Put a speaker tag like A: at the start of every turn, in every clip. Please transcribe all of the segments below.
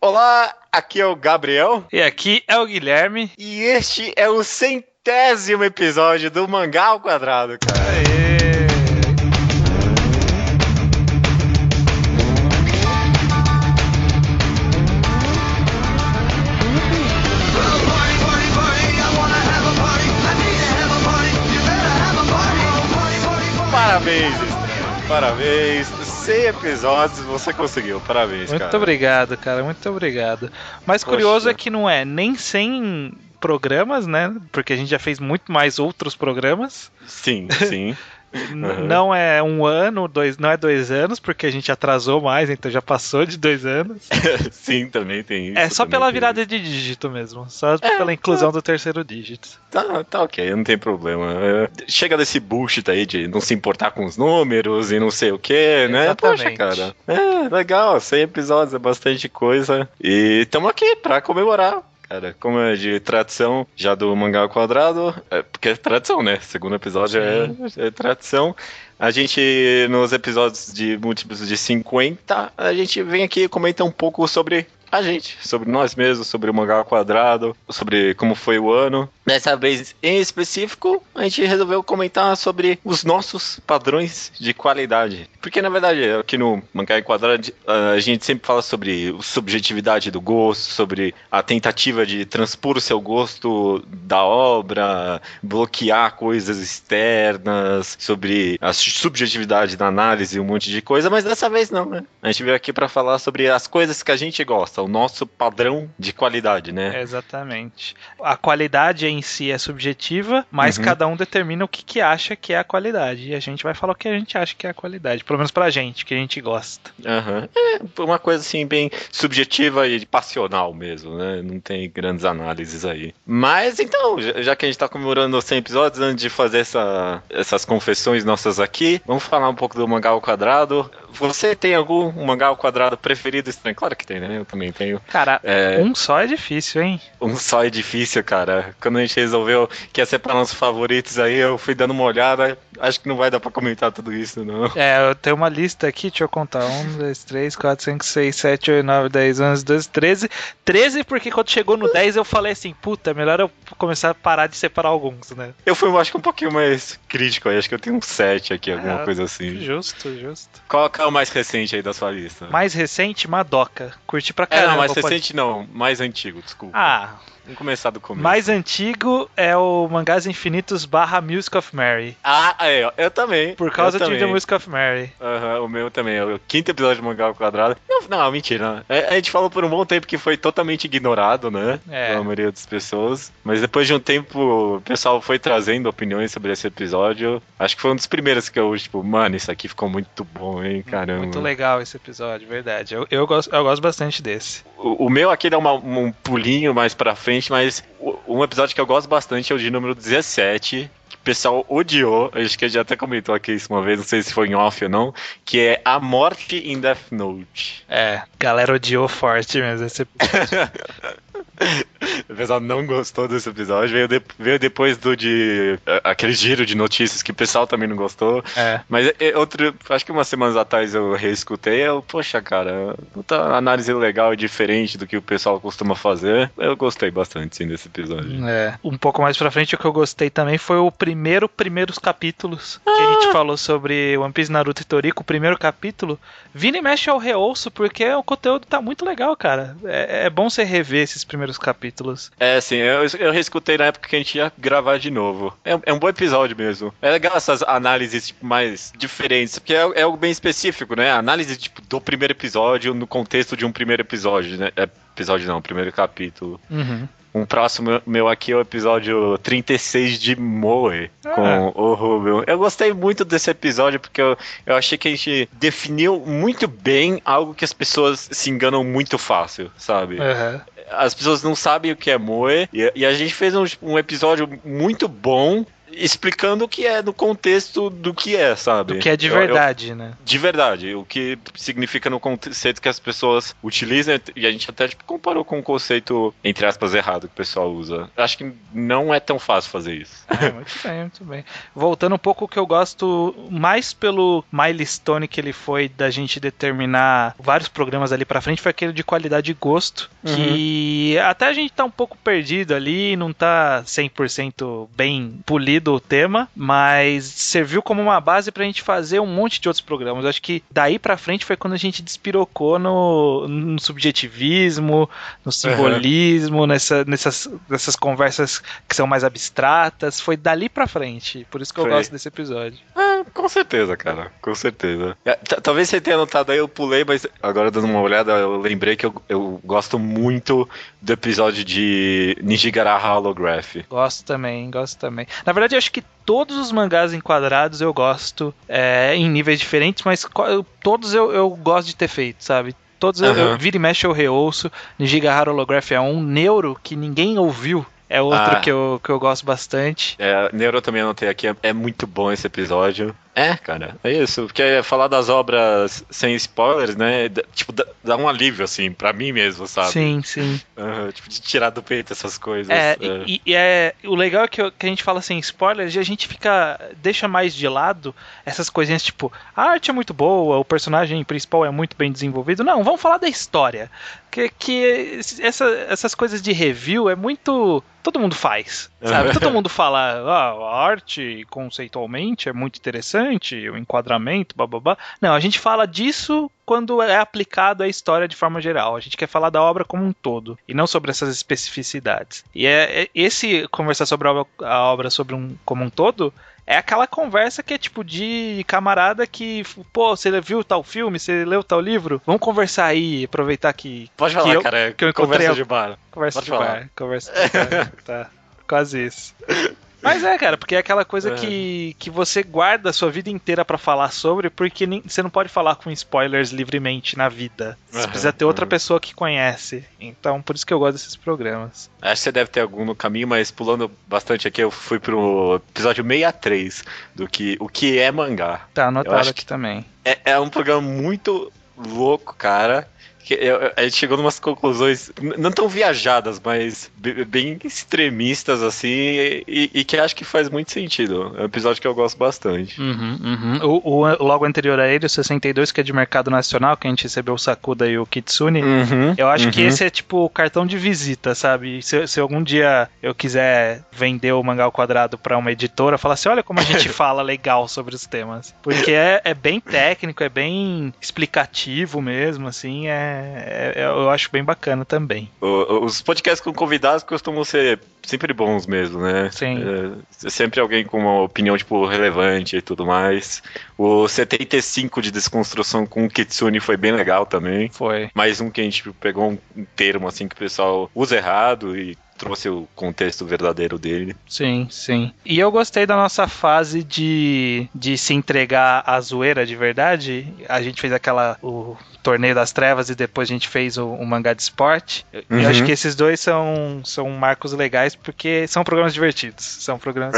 A: Olá, aqui é o Gabriel.
B: E aqui é o Guilherme.
A: E este é o 100º episódio do Mangá ao Quadrado, cara.
B: Aê!
A: Parabéns, Estranho. Parabéns. 100 episódios, você conseguiu. Parabéns, cara.
B: Muito obrigado, cara. Muito obrigado. Mas curioso é que não é nem 100 programas, né? Porque a gente já fez muito mais outros programas.
A: Sim.
B: Não é um ano, não é 2 anos, porque a gente atrasou mais, então já passou de 2 anos.
A: Sim, também tem isso.
B: É só pela virada de dígito mesmo. Só pela inclusão do terceiro dígito.
A: Tá ok, não tem problema. Chega desse bullshit aí de não se importar com os números e não sei o que, né?
B: Exatamente.
A: Poxa, cara. Legal, 100 episódios é bastante coisa. E estamos aqui pra comemorar. Cara, como é de tradição já do Mangá ao Quadrado, porque é tradição, né? Segundo episódio é tradição. A gente, nos episódios de múltiplos de 50, a gente vem aqui e comenta um pouco sobre a gente, sobre nós mesmos, sobre o Mangá ao Quadrado, sobre como foi o ano. Dessa vez, em específico, a gente resolveu comentar sobre os nossos padrões de qualidade. Porque, na verdade, aqui no Mangá ao Quadrado, a gente sempre fala sobre a subjetividade do gosto, sobre a tentativa de transpor o seu gosto da obra, bloquear coisas externas, sobre a subjetividade da análise e um monte de coisa, mas dessa vez não, né? A gente veio aqui para falar sobre as coisas que a gente gosta, o nosso padrão de qualidade, né?
B: Exatamente. A qualidade em si é subjetiva, mas cada um determina o que acha que é a qualidade. E a gente vai falar o que a gente acha que é a qualidade. Pelo menos pra gente, que a gente gosta.
A: É uma coisa assim bem subjetiva e passional mesmo, né? Não tem grandes análises aí. Mas então, já que a gente tá comemorando 100 episódios, antes de fazer essas confessões nossas aqui, vamos falar um pouco do Mangá ao Quadrado. Você tem algum Mangá ao Quadrado preferido, Estranho? Claro que tem, né? Eu também tenho.
B: Cara, um só é difícil, hein?
A: Um só é difícil, cara. Quando a gente resolveu que ia separar nossos favoritos aí, eu fui dando uma olhada. Acho que não vai dar pra comentar tudo isso, não.
B: Eu tenho uma lista aqui, deixa eu contar. 1, 2, 3, 4, 5, 6, 7, 8, 9, 10, 11, 12, 13. 13 porque quando chegou no 10 eu falei assim, puta, melhor eu começar a parar de separar alguns, né?
A: Eu fui, acho que um pouquinho mais crítico aí. Acho que eu tenho um 7 aqui, alguma coisa assim.
B: Justo.
A: Qual é o mais recente aí da sua lista?
B: Mais recente, Madoka. Curti pra caramba.
A: Não, mais recente não. Mais antigo, desculpa. Vamos começar do começo.
B: Mais antigo é o Mangás Infinitos / Music of Mary.
A: Eu também.
B: Por causa de The Music of Mary.
A: O meu também. É o 5º episódio de Mangá ao Quadrado. Não, mentira. A gente falou por um bom tempo que foi totalmente ignorado, né? Pela maioria das pessoas. Mas depois de um tempo, o pessoal foi trazendo opiniões sobre esse episódio. Acho que foi um dos primeiros que eu, mano, isso aqui ficou muito bom, hein? Caramba.
B: Muito legal esse episódio, verdade. Eu gosto bastante desse.
A: O meu aqui dá um pulinho mais pra frente, mas um episódio que eu gosto bastante é o de número 17, que o pessoal odiou, acho que a gente até comentou aqui isso uma vez, não sei se foi em off ou não, que é A Morte em Death Note.
B: Galera odiou forte mesmo esse episódio.
A: O pessoal não gostou desse episódio, veio depois aquele giro de notícias que o pessoal também não gostou. Mas acho que umas semanas atrás eu reescutei, poxa, cara, puta análise legal e diferente do que o pessoal costuma fazer. Eu gostei bastante, sim, desse episódio.
B: Um pouco mais pra frente, o que eu gostei também foi o primeiros capítulos que a gente falou sobre One Piece, Naruto e Toriko. O primeiro capítulo, vira e mexe ao reouço, porque o conteúdo tá muito legal, cara. É bom você rever esses primeiros capítulos.
A: Sim, eu reescutei na época que a gente ia gravar de novo. É um bom episódio mesmo. É legal essas análises mais diferentes, porque é algo bem específico, né? A análise do primeiro episódio no contexto de um primeiro episódio, né? Primeiro capítulo. Um próximo meu aqui é o episódio 36 de Moe, com o Rubio. Eu gostei muito desse episódio porque eu achei que a gente definiu muito bem algo que as pessoas se enganam muito fácil, sabe? As pessoas não sabem o que é Moe, e a gente fez um episódio muito bom explicando o que é no contexto do que é, sabe?
B: Do que é de verdade, né?
A: De verdade, o que significa no conceito que as pessoas utilizam, e a gente até tipo, comparou com o conceito, entre aspas, errado que o pessoal usa. Acho que não é tão fácil fazer isso.
B: Muito bem, muito bem. Voltando um pouco, o que eu gosto mais pelo milestone que ele foi da gente determinar vários programas ali pra frente foi aquele de qualidade e gosto, que até a gente tá um pouco perdido ali, não tá 100% bem polido o tema, mas serviu como uma base pra gente fazer um monte de outros programas. Eu acho que daí pra frente foi quando a gente despirocou no subjetivismo, no simbolismo, nessas conversas que são mais abstratas. Foi dali pra frente. Por isso que eu gosto desse episódio.
A: Com certeza, cara. Com certeza. Talvez você tenha notado aí, eu pulei, mas agora dando uma olhada, eu lembrei que eu gosto muito do episódio de Nijigaraha Holograph.
B: Gosto também. Na verdade, eu acho que todos os mangás enquadrados eu gosto em níveis diferentes, mas todos eu gosto de ter feito, sabe? Todos eu vira e mexe eu reouço. Nijigahara Holograph é um, Neuro que ninguém ouviu é outro que eu gosto bastante.
A: Neuro eu também anotei aqui, é muito bom esse episódio. Cara, é isso. Porque falar das obras sem spoilers, né? Tipo, dá um alívio, assim, pra mim mesmo, sabe?
B: Sim.
A: Tipo, de tirar do peito essas coisas.
B: O legal é que a gente fala sem spoilers e a gente deixa mais de lado essas coisinhas, tipo, a arte é muito boa, o personagem principal é muito bem desenvolvido. Não, vamos falar da história. Que essas coisas de review é muito... Todo mundo faz, sabe? Todo mundo fala, a arte conceitualmente é muito interessante, o enquadramento, bababá. Não, a gente fala disso quando é aplicado à história de forma geral. A gente quer falar da obra como um todo, e não sobre essas especificidades. E esse conversar sobre a obra como um todo... É aquela conversa que é tipo de camarada que, pô, você viu tal filme, você leu tal livro? Vamos conversar aí, aproveitar que...
A: Pode falar, cara,
B: que eu encontrei
A: conversa de bar.
B: Conversa de bar. Tá, quase isso. Mas cara, porque é aquela coisa que você guarda a sua vida inteira pra falar sobre, porque você não pode falar com spoilers livremente na vida. Você precisa ter outra pessoa que conhece. Então, por isso que eu gosto desses programas.
A: Acho que você deve ter algum no caminho, mas pulando bastante aqui, eu fui pro episódio 63 do o que é mangá.
B: Tá anotado aqui também.
A: É um programa muito louco, cara. A gente chegou numas conclusões não tão viajadas, mas bem extremistas, assim, e que acho que faz muito sentido. É um episódio que eu gosto bastante.
B: O logo anterior a ele, o 62, que é de mercado nacional, que a gente recebeu o Sakuda e o Kitsune, eu acho que esse é tipo o cartão de visita, sabe? Se algum dia eu quiser vender o Mangá ao Quadrado pra uma editora, falar assim, olha como a gente fala legal sobre os temas. Porque é bem técnico, é bem explicativo mesmo, assim, eu acho bem bacana também.
A: Os podcasts com convidados costumam ser sempre bons mesmo, né?
B: Sim.
A: Sempre alguém com uma opinião, tipo, relevante e tudo mais. O 75 de desconstrução com o Kitsune foi bem legal também.
B: Foi.
A: Mais um que a gente pegou um termo, assim, que o pessoal usa errado e trouxe o contexto verdadeiro dele.
B: Sim. E eu gostei da nossa fase de se entregar à zoeira de verdade. A gente fez o Torneio das Trevas e depois a gente fez o mangá de esporte. Eu acho que esses dois são marcos legais porque são programas divertidos. São programas...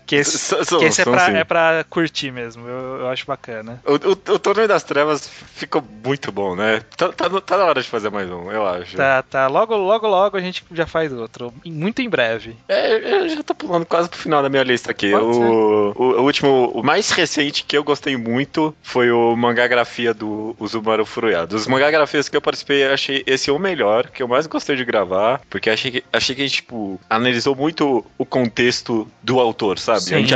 B: Que esse é pra curtir mesmo, eu acho bacana.
A: O Torneio das Trevas ficou muito bom, né? Tá na hora de fazer mais um, eu acho.
B: Tá. Logo a gente já faz outro. Muito em breve.
A: Eu já tô pulando quase pro final da minha lista aqui. O último, o mais recente que eu gostei muito foi o mangagrafia do Uzumaru Furuya. Dos mangagrafias que eu participei, eu achei esse o melhor, que eu mais gostei de gravar, porque achei que a gente, tipo, analisou muito o contexto do autor, sabe? A gente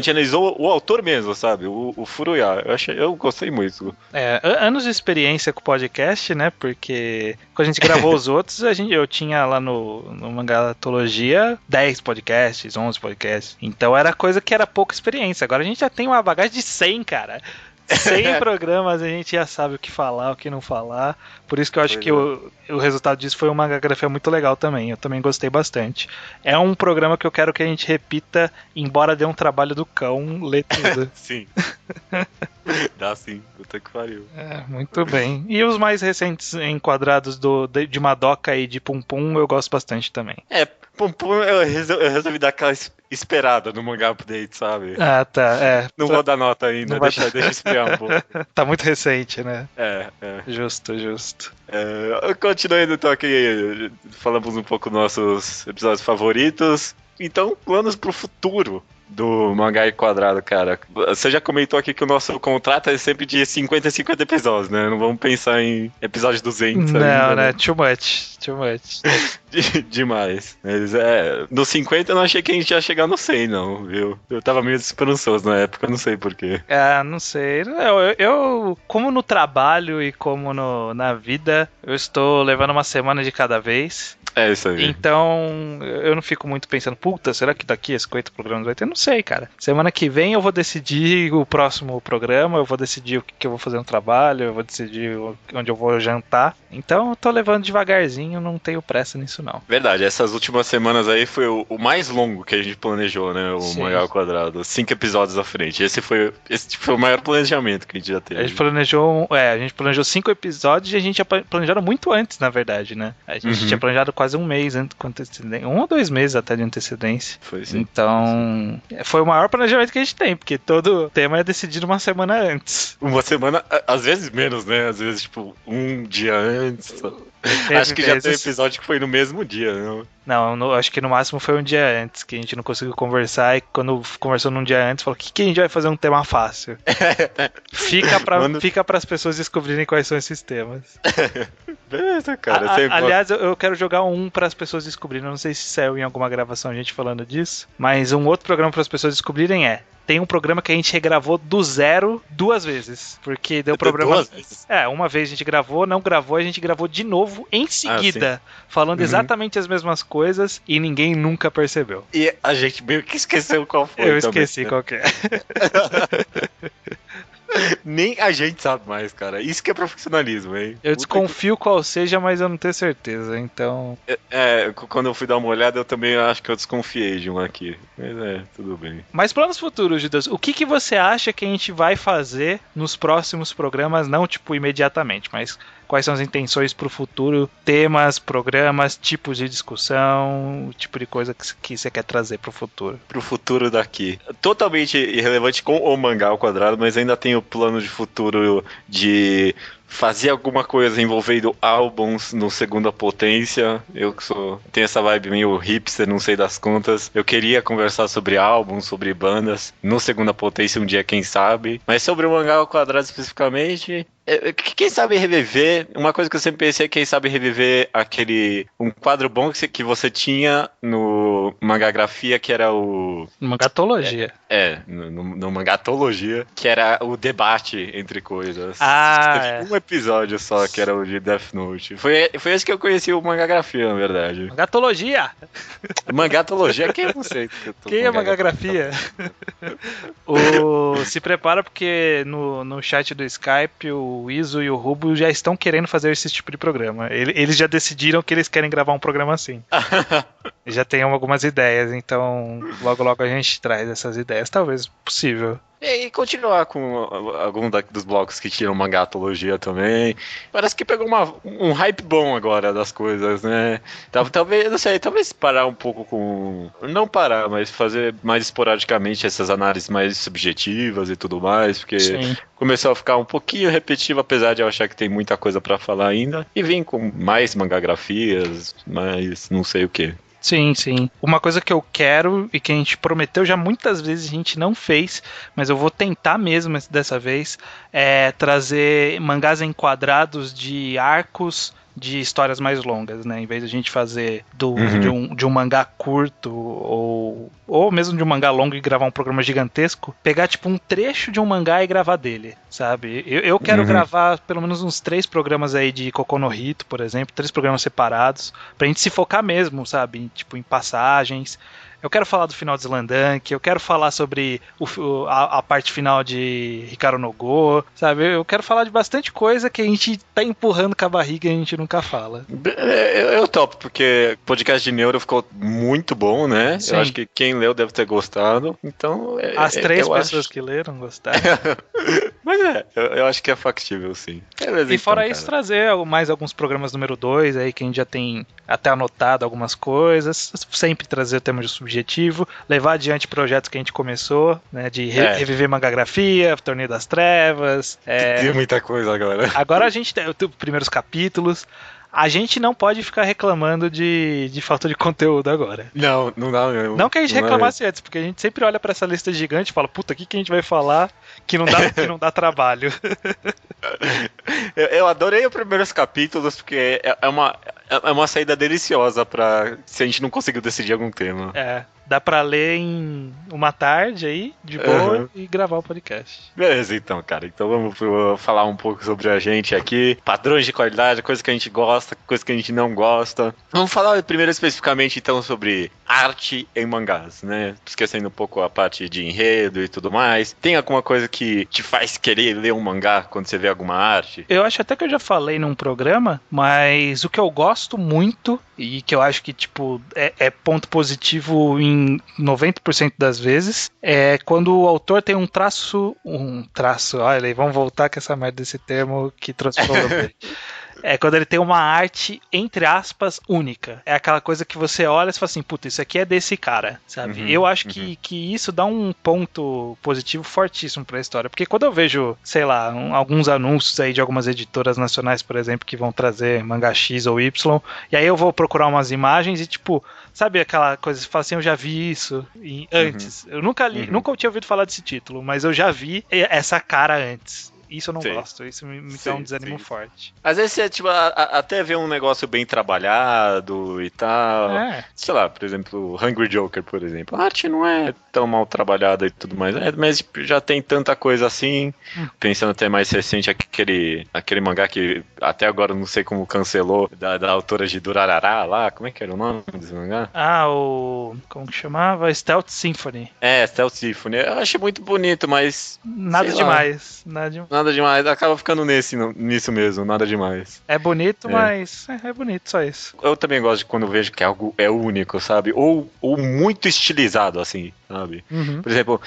A: analisou o autor mesmo, sabe? O Furuya. Eu gostei muito.
B: Anos de experiência com o podcast, né? Porque quando a gente gravou os outros, eu tinha lá no Mangatologia 10 podcasts, 11 podcasts. Então era coisa que era pouca experiência. Agora a gente já tem uma bagagem de 100, cara. 100 programas, a gente já sabe o que falar, o que não falar. Por isso que eu acho que o resultado disso foi uma mangagrafia muito legal também. Eu também gostei bastante. É um programa que eu quero que a gente repita, embora dê um trabalho do cão ler tudo.
A: Sim. Dá sim, puta que pariu.
B: Muito bem. E os mais recentes enquadrados de Madoka e de Pum Pum, eu gosto bastante também.
A: Pum, pum, eu resolvi dar aquela esperada no mangá update, sabe?
B: Ah, tá,
A: Não vou dar nota ainda,
B: Não vai-
A: deixa esfriar um pouco.
B: Tá muito recente, né?
A: É.
B: Justo, justo.
A: Continuando então aqui, falamos um pouco dos nossos episódios favoritos. Então, planos pro futuro do Mangá e Quadrado, cara. Você já comentou aqui que o nosso contrato é sempre de 50 em 50 episódios, né? Não vamos pensar em episódio 200
B: Não,
A: ainda,
B: né? Too much.
A: Demais. Mas no 50 eu não achei que a gente ia chegar no 100, não, viu? Eu tava meio esperançoso na época, não sei porquê.
B: Ah, não sei. Eu, como no trabalho e como na vida, eu estou levando uma semana de cada vez.
A: É isso aí.
B: Então, eu não fico muito pensando, puta, será que daqui a 50 programas vai ter? Não sei, cara. Semana que vem eu vou decidir o próximo programa, eu vou decidir o que eu vou fazer no trabalho, eu vou decidir onde eu vou jantar. Então, eu tô levando devagarzinho, não tenho pressa nisso, não.
A: Verdade, essas últimas semanas aí foi o mais longo que a gente planejou, né? O Mangá ao Quadrado. 5 episódios à frente. Esse foi o maior planejamento que a gente já teve.
B: A gente planejou 5 episódios e a gente tinha planejado muito antes, na verdade, né? A gente tinha planejado quase um mês antes com antecedência, 1 ou 2 meses até de antecedência.
A: Foi sim.
B: Então, foi o maior planejamento que a gente tem, porque todo tema é decidido uma semana antes.
A: Uma semana, às vezes menos, né? Às vezes, tipo, um dia antes. Acho que
B: vezes...
A: já teve episódio que foi no mesmo dia, não?
B: Não, acho que no máximo foi um dia antes, que a gente não conseguiu conversar, e quando conversou num dia antes, falou, o que a gente vai fazer um tema fácil? Fica pras pessoas descobrirem quais são esses temas.
A: Beleza, cara.
B: Aliás, eu quero jogar um pras pessoas descobrirem, eu não sei se saiu em alguma gravação a gente falando disso, mas um outro programa pras pessoas descobrirem tem um programa que a gente regravou do zero 2 vezes. Porque deu problema.
A: 2 vezes?
B: Uma vez a gente gravou, não gravou, a gente gravou de novo em seguida. Falando exatamente as mesmas coisas e ninguém nunca percebeu.
A: E a gente meio que esqueceu qual foi.
B: Eu esqueci qual que é.
A: Nem a gente sabe mais, cara. Isso que é profissionalismo, hein?
B: Eu desconfio qual seja, mas eu não tenho certeza, então...
A: Quando eu fui dar uma olhada, eu também acho que eu desconfiei de um aqui. Mas tudo bem.
B: Mas planos futuros, Judas, o que você acha que a gente vai fazer nos próximos programas? Não, tipo, imediatamente, mas... Quais são as intenções pro futuro? Temas, programas, tipos de discussão, o tipo de coisa que você quer trazer pro futuro?
A: Pro futuro daqui. Totalmente irrelevante com o Mangá ao Quadrado, mas ainda tenho plano de futuro de fazer alguma coisa envolvendo álbuns no Segunda Potência. Eu que tenho essa vibe meio hipster, não sei das contas. Eu queria conversar sobre álbuns, sobre bandas no Segunda Potência um dia, quem sabe. Mas sobre o Mangá ao Quadrado especificamente... Quem sabe reviver, uma coisa que eu sempre pensei é quem sabe reviver um quadro bom que você tinha no Mangagrafia, que era o...
B: Mangatologia.
A: No Mangatologia, que era o debate entre coisas.
B: Teve
A: um episódio só, que era o de Death Note. Foi esse que eu conheci o Mangagrafia, na verdade.
B: Mangatologia!
A: Mangatologia? Quem é você?
B: Quem é Mangagrafia? Se prepara porque no chat do Skype o Iso e o Rubo já estão querendo fazer esse tipo de programa. Eles já decidiram que eles querem gravar um programa assim. Já tem algumas ideias, então logo a gente traz essas ideias, talvez possível.
A: E continuar com algum dos blocos que tiram mangatologia também. Parece que pegou um hype bom agora das coisas, né? Talvez, não sei, talvez parar um pouco com... Não parar, mas fazer mais esporadicamente essas análises mais subjetivas e tudo mais, porque começou a ficar um pouquinho repetitivo, apesar de eu achar que tem muita coisa pra falar ainda. E vim com mais mangagrafias, mais não sei o que.
B: Sim. Uma coisa que eu quero e que a gente prometeu já muitas vezes, a gente não fez, mas eu vou tentar mesmo dessa vez, é trazer mangás enquadrados de arcos de histórias mais longas, né? Em vez de a gente fazer de um mangá curto ou mesmo de um mangá longo e gravar um programa gigantesco, pegar tipo um trecho de um mangá e gravar dele, sabe? Eu quero gravar pelo menos uns 3 programas aí de Koku no Hito, por exemplo, 3 programas separados, pra gente se focar mesmo, sabe? Tipo, em passagens. Eu quero falar do final de Slandunk, eu quero falar sobre a parte final de Hikaru no Go, sabe? Eu quero falar de bastante coisa que a gente tá empurrando com a barriga e a gente nunca fala.
A: Eu topo, porque o podcast de Neuro ficou muito bom, né? Sim. Eu acho que quem leu deve ter gostado, então...
B: As 3 pessoas que leram gostaram.
A: Mas eu acho que é factível, sim. Beleza,
B: E fora
A: então,
B: isso,
A: cara.
B: trazer mais alguns programas número 2 aí que a gente já tem até anotado algumas coisas. Sempre trazer o tema de subjetivo, levar adiante projetos que a gente começou, né? De reviver Mangagrafia, Torneio das Trevas.
A: Tem muita coisa, galera.
B: Agora a gente tem os primeiros capítulos. A gente não pode ficar reclamando de falta de conteúdo agora.
A: Não dá mesmo.
B: Não que a gente reclamasse antes, porque a gente sempre olha pra essa lista gigante e fala, puta, o que a gente vai falar que não dá trabalho.
A: Eu adorei os primeiros capítulos, porque é uma saída deliciosa pra se a gente não conseguiu decidir algum tema.
B: Dá pra ler em uma tarde aí, de boa, e gravar o podcast.
A: Beleza, então, cara. Então vamos falar um pouco sobre a gente aqui. Padrões de qualidade, coisas que a gente gosta, coisas que a gente não gosta. Vamos falar primeiro especificamente, então, sobre arte em mangás, né? Esquecendo um pouco a parte de enredo e tudo mais. Tem alguma coisa que te faz querer ler um mangá quando você vê alguma arte?
B: Eu acho até que eu já falei num programa, mas o que eu gosto muito, e que eu acho que, tipo, é ponto positivo em 90% das vezes, é quando o autor tem um traço, olha aí, vamos voltar com essa merda desse termo que trouxe problema. É quando ele tem uma arte, entre aspas, única. É aquela coisa que você olha e fala assim, puta, isso aqui é desse cara, sabe? Eu acho que isso dá um ponto positivo fortíssimo pra história. Porque quando eu vejo, sei lá, alguns anúncios aí de algumas editoras nacionais, por exemplo, que vão trazer mangá X ou Y, e aí eu vou procurar umas imagens e tipo, sabe aquela coisa, você fala assim, eu já vi isso antes. Eu nunca li, nunca tinha ouvido falar desse título, mas eu já vi essa cara antes. Isso eu não gosto, isso me dá um desânimo forte.
A: Às vezes você, tipo, até vê um negócio bem trabalhado e tal. Sei lá, por exemplo, Hungry Joker, por exemplo. A arte não é tão mal trabalhada e tudo mais, mas tipo, já tem tanta coisa assim. Pensando até mais recente, aquele mangá que até agora eu não sei como cancelou, da autora de Durarara lá, como é que era o nome desse mangá?
B: Como que chamava? Stealth Symphony.
A: Stealth Symphony. Eu achei muito bonito, mas...
B: Nada demais.
A: Nada demais, acaba ficando nisso mesmo, nada demais.
B: É bonito, mas é bonito, só isso.
A: Eu também gosto de quando vejo que algo é único, sabe? Ou muito estilizado, assim, sabe? Por exemplo,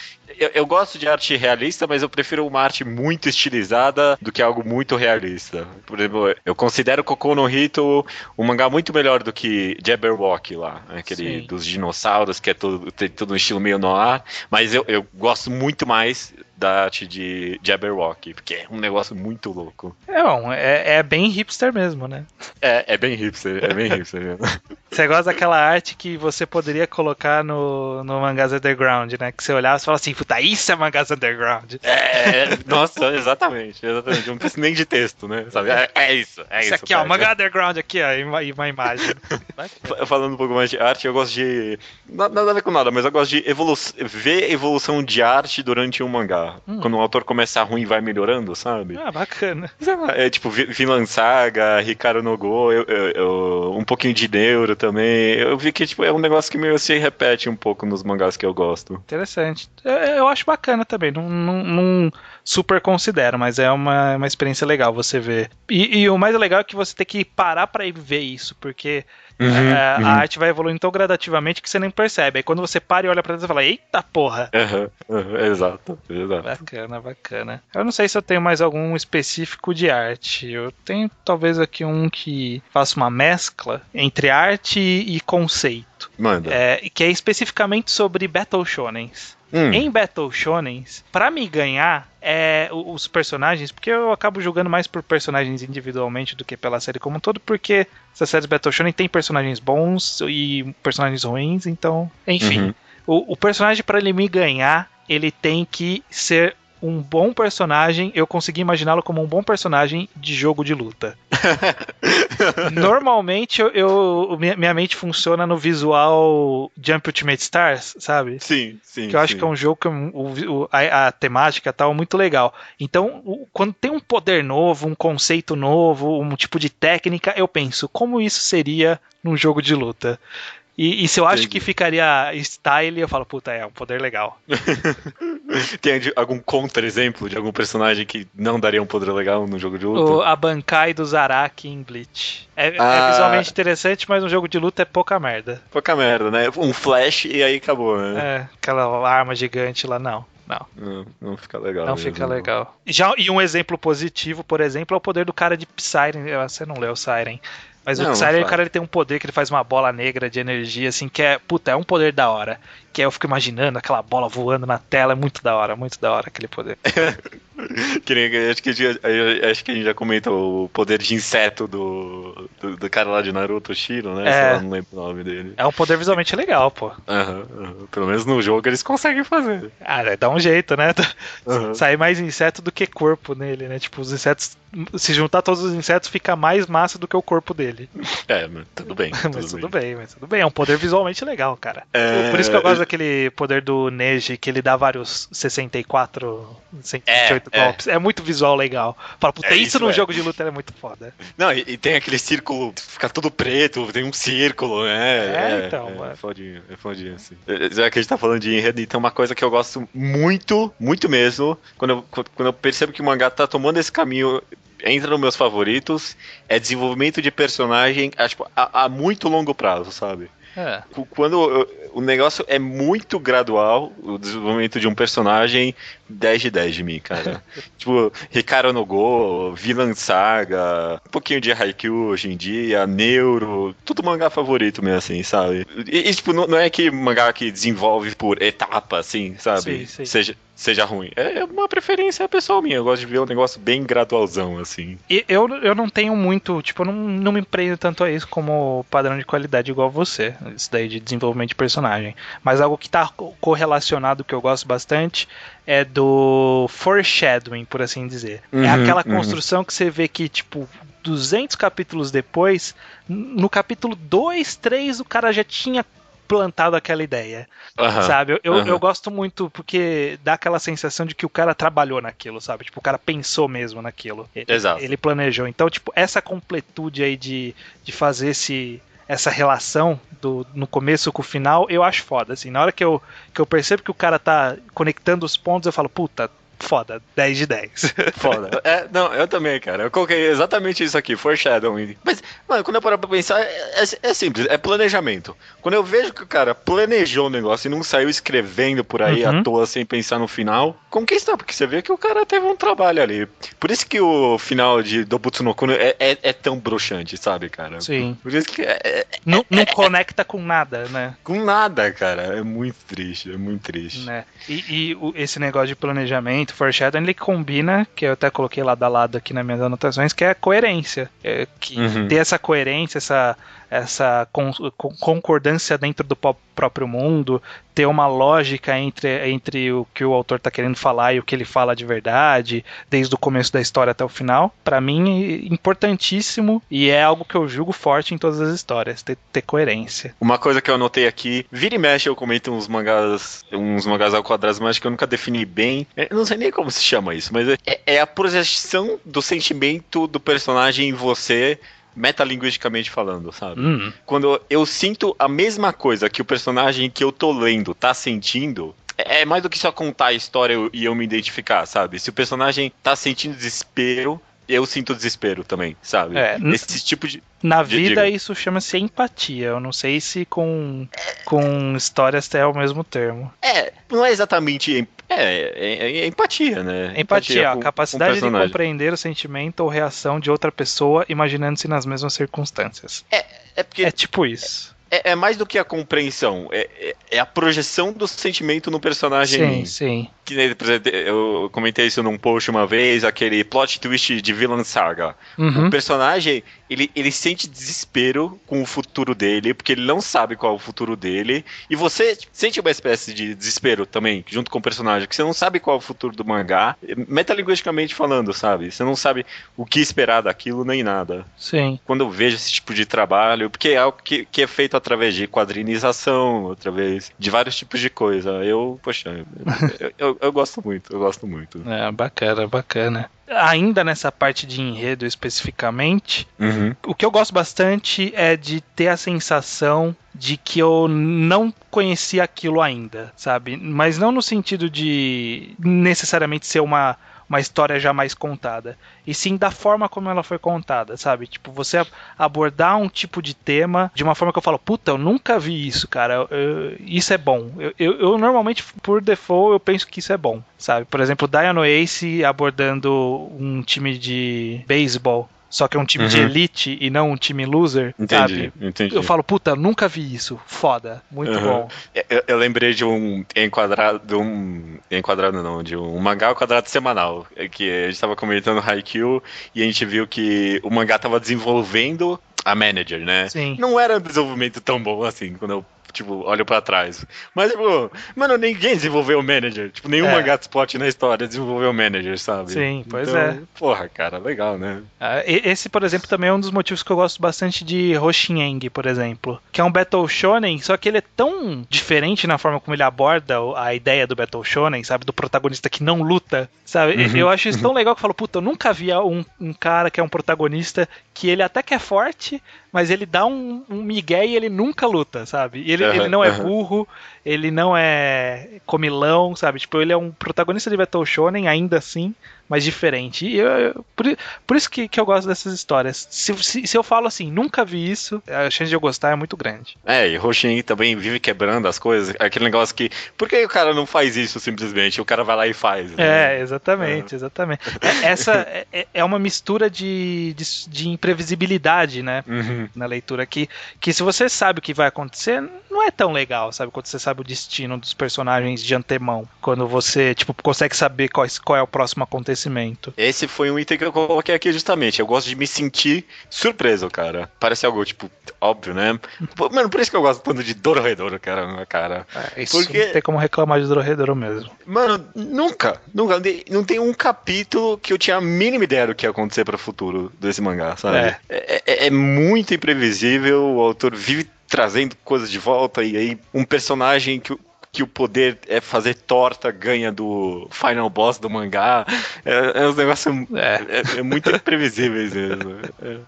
A: eu gosto de arte realista, mas eu prefiro uma arte muito estilizada do que algo muito realista. Por exemplo, eu considero Kokou no Hito um mangá muito melhor do que Jabberwock lá, aquele dos dinossauros, que tem todo um estilo meio noir, mas eu gosto muito mais da arte de Jabberwock, porque é um negócio muito louco.
B: É bem hipster mesmo, né?
A: É bem hipster mesmo.
B: Você gosta daquela arte que você poderia colocar no Mangás Underground, né? Que você olhava e falava assim, puta, isso é Mangás Underground.
A: Nossa, exatamente. Não precisa nem de texto, né? Sabe? É isso.
B: Isso aqui, ó, Mangá Underground aqui, ó, e uma imagem.
A: Falando um pouco mais de arte, eu gosto de... Nada a ver com nada, mas eu gosto de ver evolução de arte durante um mangá. Quando o autor começa ruim e vai melhorando, sabe?
B: Bacana.
A: É tipo Vinland Saga, Hikaru no Go, um pouquinho de Neuro também. Eu vi que tipo, é um negócio que meio se repete um pouco nos mangás que eu gosto.
B: Interessante. Eu acho bacana também. Não super considero, mas é uma experiência legal você ver. E o mais legal é que você tem que parar pra ir ver isso, porque a arte vai evoluindo tão gradativamente que você nem percebe. Aí quando você para e olha pra trás, você fala, eita porra!
A: Exato.
B: Bacana. Eu não sei se eu tenho mais algum específico de arte. Eu tenho talvez aqui um que faça uma mescla entre arte e conceito.
A: Manda.
B: Que é especificamente sobre Battle Shonens. Em Battle Shonens, pra me ganhar, os personagens, porque eu acabo julgando mais por personagens individualmente do que pela série como um todo, porque essa série Battle Shonen tem personagens bons e personagens ruins, então, enfim. O personagem, pra ele me ganhar, ele tem que ser um bom personagem, eu consegui imaginá-lo como um bom personagem de jogo de luta. Normalmente minha mente funciona no visual Jump Ultimate Stars, sabe?
A: Sim.
B: Que eu acho que é um jogo que a temática tal é muito legal. Então, quando tem um poder novo, um conceito novo, um tipo de técnica, eu penso, como isso seria num jogo de luta? E se eu acho que ficaria style, eu falo, puta, é um poder legal.
A: Tem algum contra-exemplo de algum personagem que não daria um poder legal no jogo de luta?
B: A Bankai do Zaraki em Bleach. É visualmente interessante, mas um jogo de luta é pouca merda.
A: Pouca merda, né? Um flash e aí acabou, né?
B: Aquela arma gigante lá, não.
A: Não fica legal.
B: Não fica legal. E um exemplo positivo, por exemplo, é o poder do cara de Psyren. Você não leu o Siren. Mas o Psyren, o cara ele tem um poder que ele faz uma bola negra de energia, assim, que é um poder da hora. Que eu fico imaginando aquela bola voando na tela, é muito da hora aquele poder.
A: Acho que a gente já comentou o poder de inseto do cara lá de Naruto, o Shiro, né? Sei lá, não lembro o nome dele.
B: É um poder visualmente legal, pô.
A: Pelo menos no jogo eles conseguem fazer.
B: Dá um jeito, né? Sai mais inseto do que corpo nele, né? Tipo, os insetos... Se juntar todos os insetos, fica mais massa do que o corpo dele.
A: Mas tudo bem.
B: Mas tudo bem. É um poder visualmente legal, cara. Por isso que eu gosto daquele poder do Neji, que ele dá vários 64, 128 golpes. É muito visual legal. Fala, puta, isso num jogo de luta é muito foda.
A: Não, e tem aquele círculo, fica tudo preto, tem um círculo, né?
B: Mano.
A: É fodinho, assim. Já que a gente tá falando de enredo, então uma coisa que eu gosto muito, muito mesmo, quando eu percebo que o mangá tá tomando esse caminho, entra nos meus favoritos, é desenvolvimento de personagem a muito longo prazo, sabe? Quando o negócio é muito gradual, o desenvolvimento de um personagem, 10 de 10 de mim, cara. Tipo, Hikaru no Go, Vinland Saga, um pouquinho de Haikyuu hoje em dia, Neuro, tudo mangá favorito mesmo, assim, sabe? E tipo, não é que mangá que desenvolve por etapa, assim, sabe?
B: Sim.
A: Seja ruim. É uma preferência pessoal minha, eu gosto de ver um negócio bem gradualzão, assim.
B: E eu não tenho muito, tipo, eu não me prendo tanto a isso como padrão de qualidade igual você, isso daí de desenvolvimento de personagem. Mas algo que tá correlacionado, que eu gosto bastante, é do foreshadowing, por assim dizer. É aquela construção que você vê que, tipo, 200 capítulos depois, no capítulo 2, 3, o cara já tinha plantado aquela ideia, sabe? Eu gosto muito porque dá aquela sensação de que o cara trabalhou naquilo, sabe? Tipo, o cara pensou mesmo naquilo. Ele planejou. Então, tipo, essa completude aí de fazer essa relação no começo com o final, eu acho foda, assim. Na hora que eu percebo que o cara tá conectando os pontos, eu falo, puta, foda, 10 de 10.
A: Foda. Não, eu também, cara. Eu coloquei exatamente isso aqui, foreshadowing. Mas, mano, quando eu paro pra pensar, é simples, é planejamento. Quando eu vejo que o cara planejou o negócio e não saiu escrevendo por aí à toa sem pensar no final, conquista, porque você vê que o cara teve um trabalho ali. Por isso que o final de Dobutsu no Kuno é tão broxante, sabe, cara?
B: Sim.
A: Por isso que
B: não conecta com nada, né?
A: Com nada, cara. É muito triste,
B: Né? E esse negócio de planejamento, foreshadowing, ele combina, que eu até coloquei lado a lado aqui nas minhas anotações, que é a coerência. Ter essa coerência, essa concordância dentro do próprio mundo, ter uma lógica entre o que o autor está querendo falar e o que ele fala de verdade, desde o começo da história até o final, para mim é importantíssimo e é algo que eu julgo forte em todas as histórias, ter coerência.
A: Uma coisa que eu anotei aqui, vira e mexe eu comento uns mangás ao quadrado, mas que eu nunca defini bem, eu não sei nem como se chama isso, mas é a projeção do sentimento do personagem em você, metalinguisticamente falando, sabe? Quando eu sinto a mesma coisa que o personagem que eu tô lendo tá sentindo, é mais do que só contar a história e eu me identificar, sabe? Se o personagem tá sentindo desespero, eu sinto desespero também, sabe? Esse tipo de...
B: Na vida isso chama-se empatia. Eu não sei se com histórias é o mesmo termo.
A: Não é exatamente... É empatia, né?
B: Empatia, a capacidade de compreender o sentimento ou reação de outra pessoa imaginando-se nas mesmas circunstâncias.
A: Porque...
B: É tipo isso.
A: É mais do que a compreensão, é a projeção do sentimento no personagem em mim.
B: Sim.
A: Que, por exemplo, eu comentei isso num post uma vez, aquele plot twist de Vinland Saga. O personagem, ele sente desespero com o futuro dele, porque ele não sabe qual é o futuro dele, e você sente uma espécie de desespero também, junto com o personagem, que você não sabe qual é o futuro do mangá, metalinguisticamente falando, sabe? Você não sabe o que esperar daquilo, nem nada.
B: Sim.
A: Quando eu vejo esse tipo de trabalho, porque é algo que é feito através de quadrinização, através de vários tipos de coisa, eu gosto muito,
B: Bacana. ainda nessa parte de enredo especificamente,
A: Uhum.
B: o que eu gosto bastante é de ter a sensação de que eu não conhecia aquilo ainda, sabe? Mas não no sentido de necessariamente ser uma história jamais contada, e sim da forma como ela foi contada, sabe? Tipo, você abordar um tipo de tema de uma forma que eu falo, puta, eu nunca vi isso, cara, isso é bom. Eu normalmente, por default, eu penso que isso é bom, sabe? Por exemplo, Dino Ace abordando um time de beisebol, só que é um time de elite e não um time loser,
A: Entendi,
B: sabe?
A: entendi.
B: Eu falo, puta, nunca vi isso. Foda. Muito bom.
A: Eu lembrei de um enquadrado não, de um mangá ao quadrado semanal, que a gente tava comentando Haikyuu e a gente viu que o mangá tava desenvolvendo a manager, né?
B: Sim.
A: Não era um desenvolvimento tão bom assim, quando eu olho pra trás. Mas, tipo, mano, ninguém desenvolveu o manager. Tipo, nenhum mangá de esporte na história desenvolveu o manager, sabe?
B: Sim, pois
A: então,
B: é.
A: Porra, cara, legal, né?
B: Esse, por exemplo, também é um dos motivos que eu gosto bastante de Hoshieng, por exemplo. Que é um Battle Shonen, só que ele é tão diferente na forma como ele aborda a ideia do Battle Shonen, sabe? Do protagonista que não luta, sabe? Eu acho isso tão legal que eu falo, puta, eu nunca vi um cara que é um protagonista que ele até que é forte, mas ele dá um migué e ele nunca luta, sabe? E ele não é burro, ele não é comilão, sabe? Tipo, ele é um protagonista de Battle Shonen ainda assim, mas diferente. E por isso que eu gosto dessas histórias. Se eu falo assim, nunca vi isso, a chance de eu gostar é muito grande.
A: E Hoshin também vive quebrando as coisas. Aquele negócio que. Por que o cara não faz isso simplesmente? O cara vai lá e faz. Né?
B: Exatamente. Essa é uma mistura de imprevisibilidade, né? Na leitura. Que se você sabe o que vai acontecer, não é tão legal, sabe? Quando você sabe o destino dos personagens de antemão. Quando você, tipo, consegue saber qual é o próximo acontecimento.
A: Esse foi um item que eu coloquei aqui justamente. Eu gosto de me sentir surpreso, cara. Parece algo, tipo, óbvio, né? Mano, por isso que eu gosto tanto de Dorohedoro, cara.
B: Isso porque... não tem como reclamar de Dorohedoro mesmo.
A: Mano, nunca. Não tem um capítulo que eu tinha a mínima ideia do que ia acontecer pro futuro desse mangá, sabe? É muito imprevisível, o autor vive trazendo coisas de volta, e aí um personagem que o poder é fazer torta ganha do final boss do mangá. É uns negócios muito imprevisíveis mesmo.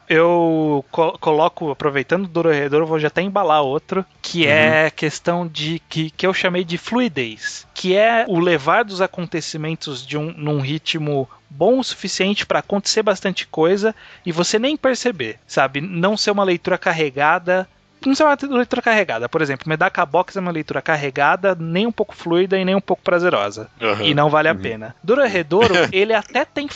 B: Eu coloco, aproveitando o Dorohedoro, vou já até embalar outro, que é questão de que eu chamei de fluidez, que é o levar dos acontecimentos num ritmo bom o suficiente para acontecer bastante coisa e você nem perceber, sabe? Não ser uma leitura carregada. Não é uma leitura carregada. Por exemplo, Medaka Box é uma leitura carregada, nem um pouco fluida e nem um pouco prazerosa. E não vale a pena. Dorohedoro, ele até tem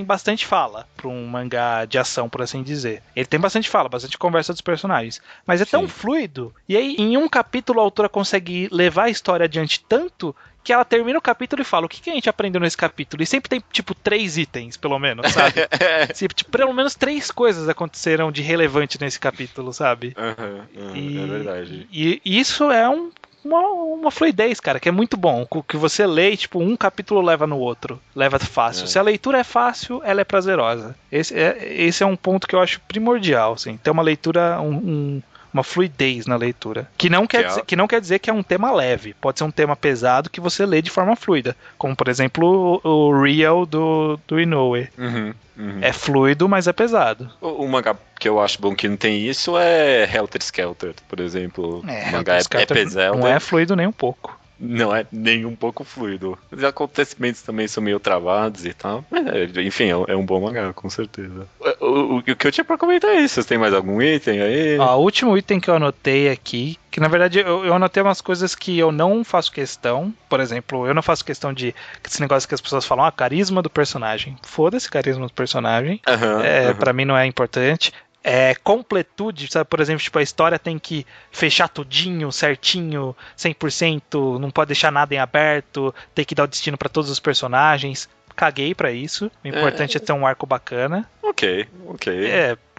B: bastante fala para um mangá de ação, por assim dizer. Ele tem bastante fala, bastante conversa dos personagens. Mas é tão fluido. E aí, em um capítulo, a autora consegue levar a história adiante tanto que ela termina o capítulo e fala, o que a gente aprendeu nesse capítulo? E sempre tem, tipo, 3 itens, pelo menos, sabe? Tipo, pelo menos 3 coisas aconteceram de relevante nesse capítulo, sabe?
A: É verdade.
B: E isso é uma fluidez, cara, que é muito bom. Que você lê, tipo, um capítulo leva no outro. Leva fácil. Se a leitura é fácil, ela é prazerosa. Esse é um ponto que eu acho primordial, assim. Ter uma leitura, uma fluidez na leitura. Que não quer dizer que é um tema leve. Pode ser um tema pesado que você lê de forma fluida. Como, por exemplo, o Real do Inoue. É fluido, mas é pesado.
A: O mangá que eu acho bom que não tem isso é Helter Skelter, por exemplo. O mangá é pesado.
B: Não é fluido nem um pouco.
A: Não é nem um pouco fluido. Os acontecimentos também são meio travados e tal. Mas, enfim, é um bom mangá, com certeza. O que eu tinha pra comentar é isso. Vocês têm mais algum item aí?
B: O último item que eu anotei aqui, que na verdade eu anotei umas coisas que eu não faço questão. Por exemplo, eu não faço questão de esse negócio que as pessoas falam, carisma do personagem. Foda-se carisma do personagem. Pra mim não é importante. Completude, sabe? Por exemplo, tipo, a história tem que fechar tudinho, certinho, 100%, não pode deixar nada em aberto, tem que dar o destino pra todos os personagens. Caguei pra isso. O importante é ter um arco bacana.
A: Ok.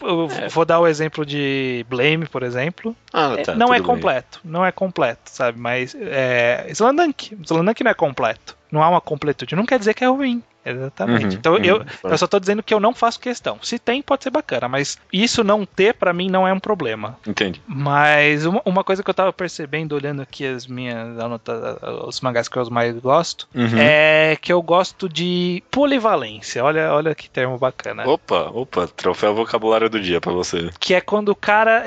B: Eu vou dar o exemplo de Blame, por exemplo. Não é completo, sabe? Mas Slandunk não é completo. não há uma completude. Não quer dizer que é ruim. Exatamente. Então eu só tô dizendo que eu não faço questão. Se tem, pode ser bacana, mas isso não ter, pra mim, não é um problema.
A: Entendi.
B: Mas uma coisa que eu tava percebendo, olhando aqui as minhas anotações, os mangás que eu mais gosto, é que eu gosto de polivalência. Olha que termo bacana.
A: Opa, troféu vocabulário do dia pra você.
B: Que é quando o cara,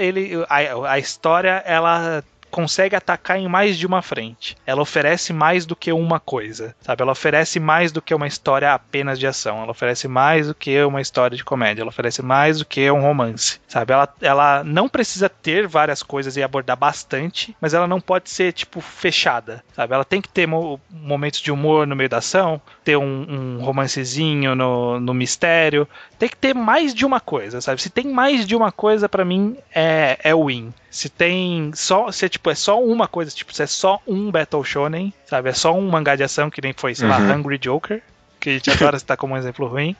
B: a história, ela consegue atacar em mais de uma frente. Ela oferece mais do que uma coisa, sabe? Ela oferece mais do que uma história apenas de ação. Ela oferece mais do que uma história de comédia. Ela oferece mais do que um romance, sabe? Ela não precisa ter várias coisas e abordar bastante, mas ela não pode ser, tipo, fechada, sabe? Ela tem que ter momentos de humor no meio da ação, ter um romancezinho no mistério. Tem que ter mais de uma coisa, sabe? Se tem mais de uma coisa, pra mim, é win. Se tem só, tipo, é só uma coisa, tipo, se é só um Battle Shonen, sabe? É só um mangá de ação, que nem foi, sei lá, Hungry Joker, que a gente adora citar como um exemplo ruim.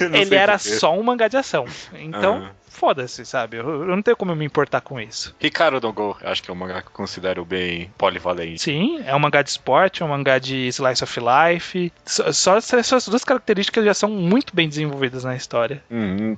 B: Ele era só um mangá de ação. Então, foda-se, sabe? Eu não tenho como me importar com isso.
A: Ricardo no Go, acho que é um mangá que eu considero bem polivalente.
B: Sim, é um mangá de esporte, é um mangá de slice of life. Só essas duas características já são muito bem desenvolvidas na história.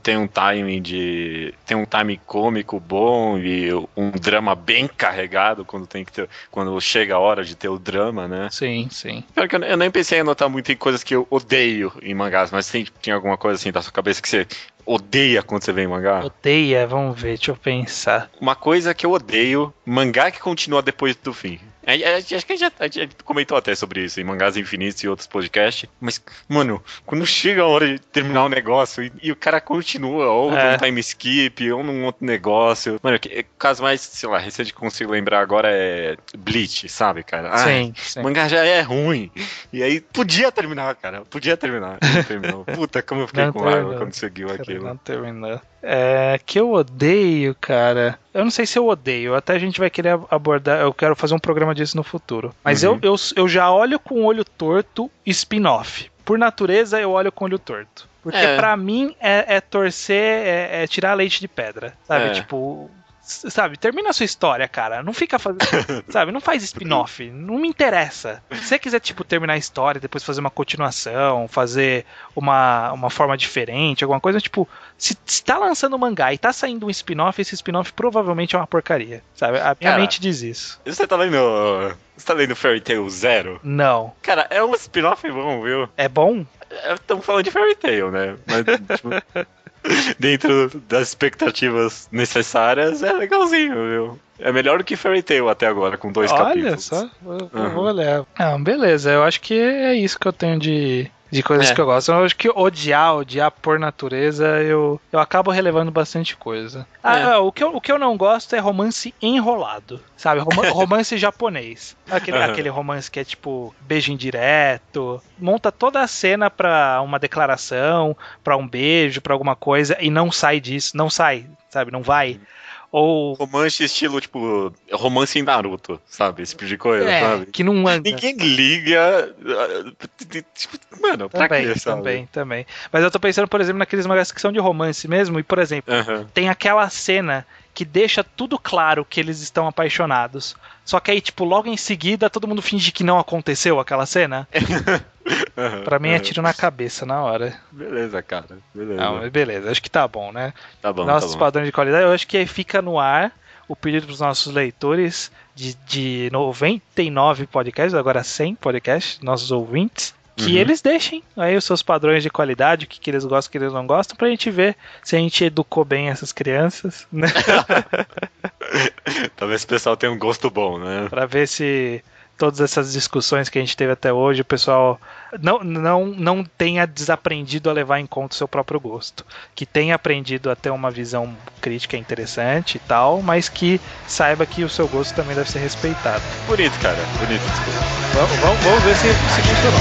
A: Tem um timing cômico bom e um drama bem carregado quando chega a hora de ter o drama, né?
B: Sim, sim.
A: Pior que eu nem pensei em anotar muito em coisas que eu odeio em mangás, mas tinha alguma coisa assim da sua cabeça que você odeia quando você vê em mangá?
B: Odeia? Vamos ver, deixa eu pensar.
A: Uma coisa que eu odeio, mangá que continua depois do fim. Acho que a gente comentou até sobre isso em Mangás Infinitos e outros podcasts. Mas, mano, quando chega a hora de terminar o negócio e o cara continua, ou num time skip, ou num outro negócio. Mano, o caso mais, sei lá, recente que eu consigo lembrar agora é Bleach, sabe, cara?
B: Sim.
A: Mangá já é ruim. E aí, podia terminar, cara. Podia terminar. Não terminou. Puta, como eu fiquei com raiva quando seguiu aquilo.
B: Não terminou. Que eu odeio, cara. Eu não sei se eu odeio. Até a gente vai querer abordar. Eu quero fazer um programa disso no futuro. Mas eu já olho com o olho torto spin-off. Por natureza, eu olho com o olho torto. Porque pra mim é torcer, é tirar leite de pedra. Sabe? Tipo. Sabe, termina a sua história, cara. Não fica fazendo. Sabe, não faz spin-off. Não me interessa. Se você quiser, tipo, terminar a história, depois fazer uma continuação, fazer uma forma diferente, alguma coisa, tipo, se tá lançando um mangá e tá saindo um spin-off, esse spin-off provavelmente é uma porcaria. Sabe? A minha mente diz isso.
A: Você tá lendo Fairy Tail Zero?
B: Não.
A: Cara, é um spin-off bom, viu?
B: É bom?
A: Estamos falando de Fairy Tail, né? Mas, tipo. Dentro das expectativas necessárias, é legalzinho, viu? É melhor do que Fairy Tail até agora, com 2 capítulos.
B: Olha só, eu vou olhar. Beleza, eu acho que é isso que eu tenho de coisas que eu gosto. Eu acho que odiar por natureza, eu acabo relevando bastante coisa. O que eu não gosto é romance enrolado, sabe? Romance japonês. Aquele romance que é tipo beijo indireto, monta toda a cena pra uma declaração, pra um beijo, pra alguma coisa, e não sai disso, não sai, sabe? Não vai. Ou
A: romance estilo, tipo, romance em Naruto, sabe? Esse tipo de coisa, sabe?
B: Que não anda.
A: Ninguém liga. Tipo, mano, pra quê, sabe?
B: Também. Mas eu tô pensando, por exemplo, naqueles mangás que são de romance mesmo, e, por exemplo, tem aquela cena que deixa tudo claro que eles estão apaixonados. Só que aí, tipo, logo em seguida, todo mundo finge que não aconteceu aquela cena. Pra mim é tiro na cabeça na hora.
A: Beleza, cara. Beleza.
B: Não, mas beleza, acho que tá bom, né?
A: Tá bom.
B: Nossos padrões de qualidade, eu acho que fica no ar o pedido pros nossos leitores de 99 podcasts, agora 100 podcasts, nossos ouvintes, que eles deixem aí os seus padrões de qualidade, o que eles gostam, o que eles não gostam, pra gente ver se a gente educou bem essas crianças, né?
A: Talvez o pessoal tenha um gosto bom, né?
B: Pra ver se todas essas discussões que a gente teve até hoje, o pessoal não tenha desaprendido a levar em conta o seu próprio gosto. Que tenha aprendido a ter uma visão crítica interessante e tal, mas que saiba que o seu gosto também deve ser respeitado.
A: Bonito, cara. Bonito.
B: Vamos ver se funcionou.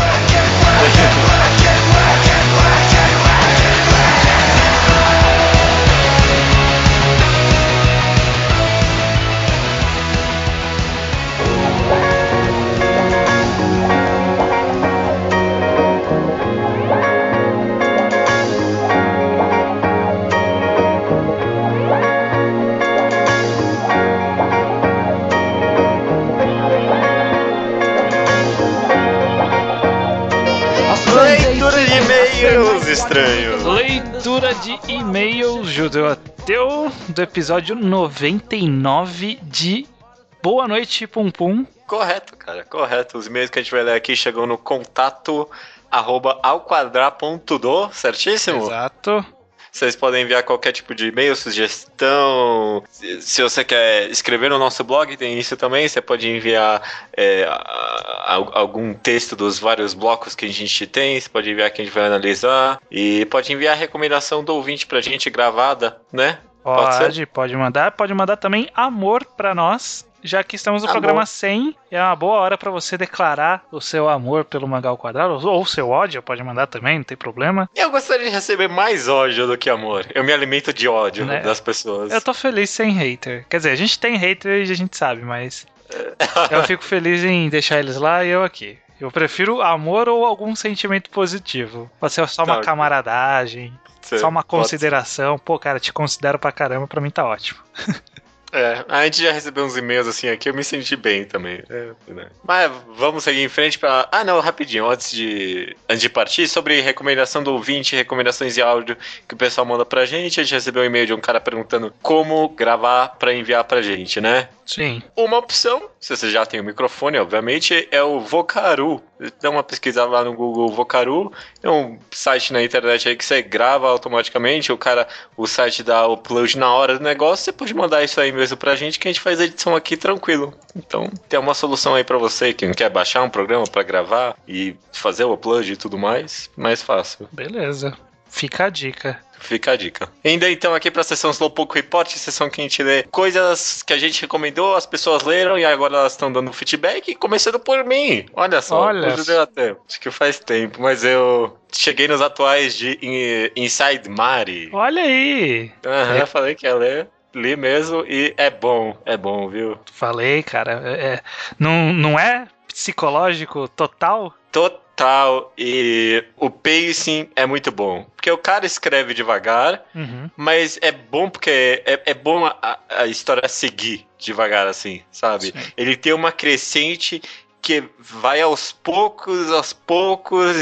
A: estranho.
B: Leitura de e-mails judeu-ateu do episódio 99 de Boa Noite, Pum Pum.
A: Correto, cara, correto. Os e-mails que a gente vai ler aqui chegam no contato@alquadra.do, certíssimo?
B: Exato.
A: Vocês podem enviar qualquer tipo de e-mail, sugestão. Se você quer escrever no nosso blog, tem isso também. Você pode enviar algum texto dos vários blocos que a gente tem. Você pode enviar que a gente vai analisar. E pode enviar a recomendação do ouvinte pra gente gravada, né?
B: Pode mandar. Pode mandar também amor pra nós. Já que estamos no programa 100, é uma boa hora pra você declarar o seu amor pelo Mangá ao Quadrado, ou o seu ódio, pode mandar também, não tem problema.
A: Eu gostaria de receber mais ódio do que amor. Eu me alimento de ódio das pessoas.
B: Eu tô feliz sem hater. Quer dizer, a gente tem hater e a gente sabe, mas eu fico feliz em deixar eles lá e eu aqui. Eu prefiro amor ou algum sentimento positivo. Pode ser só uma camaradagem, só uma consideração. Pô, cara, te considero pra caramba, pra mim tá ótimo.
A: A gente já recebeu uns e-mails assim aqui, eu me senti bem também. Né? Mas vamos seguir em frente pra... rapidinho, antes de partir, sobre recomendação do ouvinte, recomendações de áudio que o pessoal manda pra gente. A gente recebeu um e-mail de um cara perguntando como gravar pra enviar pra gente, né?
B: Sim.
A: Uma opção, se você já tem o microfone, obviamente, é o Vocaru. Dá uma pesquisa lá no Google Vocaru. É um site na internet aí que você grava automaticamente. O site dá o upload na hora do negócio. Você pode mandar isso aí mesmo pra gente que a gente faz a edição aqui tranquilo. Então, tem uma solução aí pra você que não quer baixar um programa pra gravar e fazer o upload e tudo mais fácil.
B: Beleza. Fica a dica.
A: Fica a dica. Ainda então aqui pra sessão Slowpoke Report, sessão que a gente lê coisas que a gente recomendou, as pessoas leram e agora elas estão dando feedback, começando por mim. Olha só, acho que faz tempo, mas eu cheguei nos atuais de Inside Mari.
B: Olha aí!
A: Falei que ia ler. Li mesmo e é bom, viu?
B: Falei, cara, não é psicológico total?
A: Total, e o pacing é muito bom. Porque o cara escreve devagar, mas é bom porque é bom a história seguir devagar, assim, sabe? Sim. Ele tem uma crescente que vai aos poucos,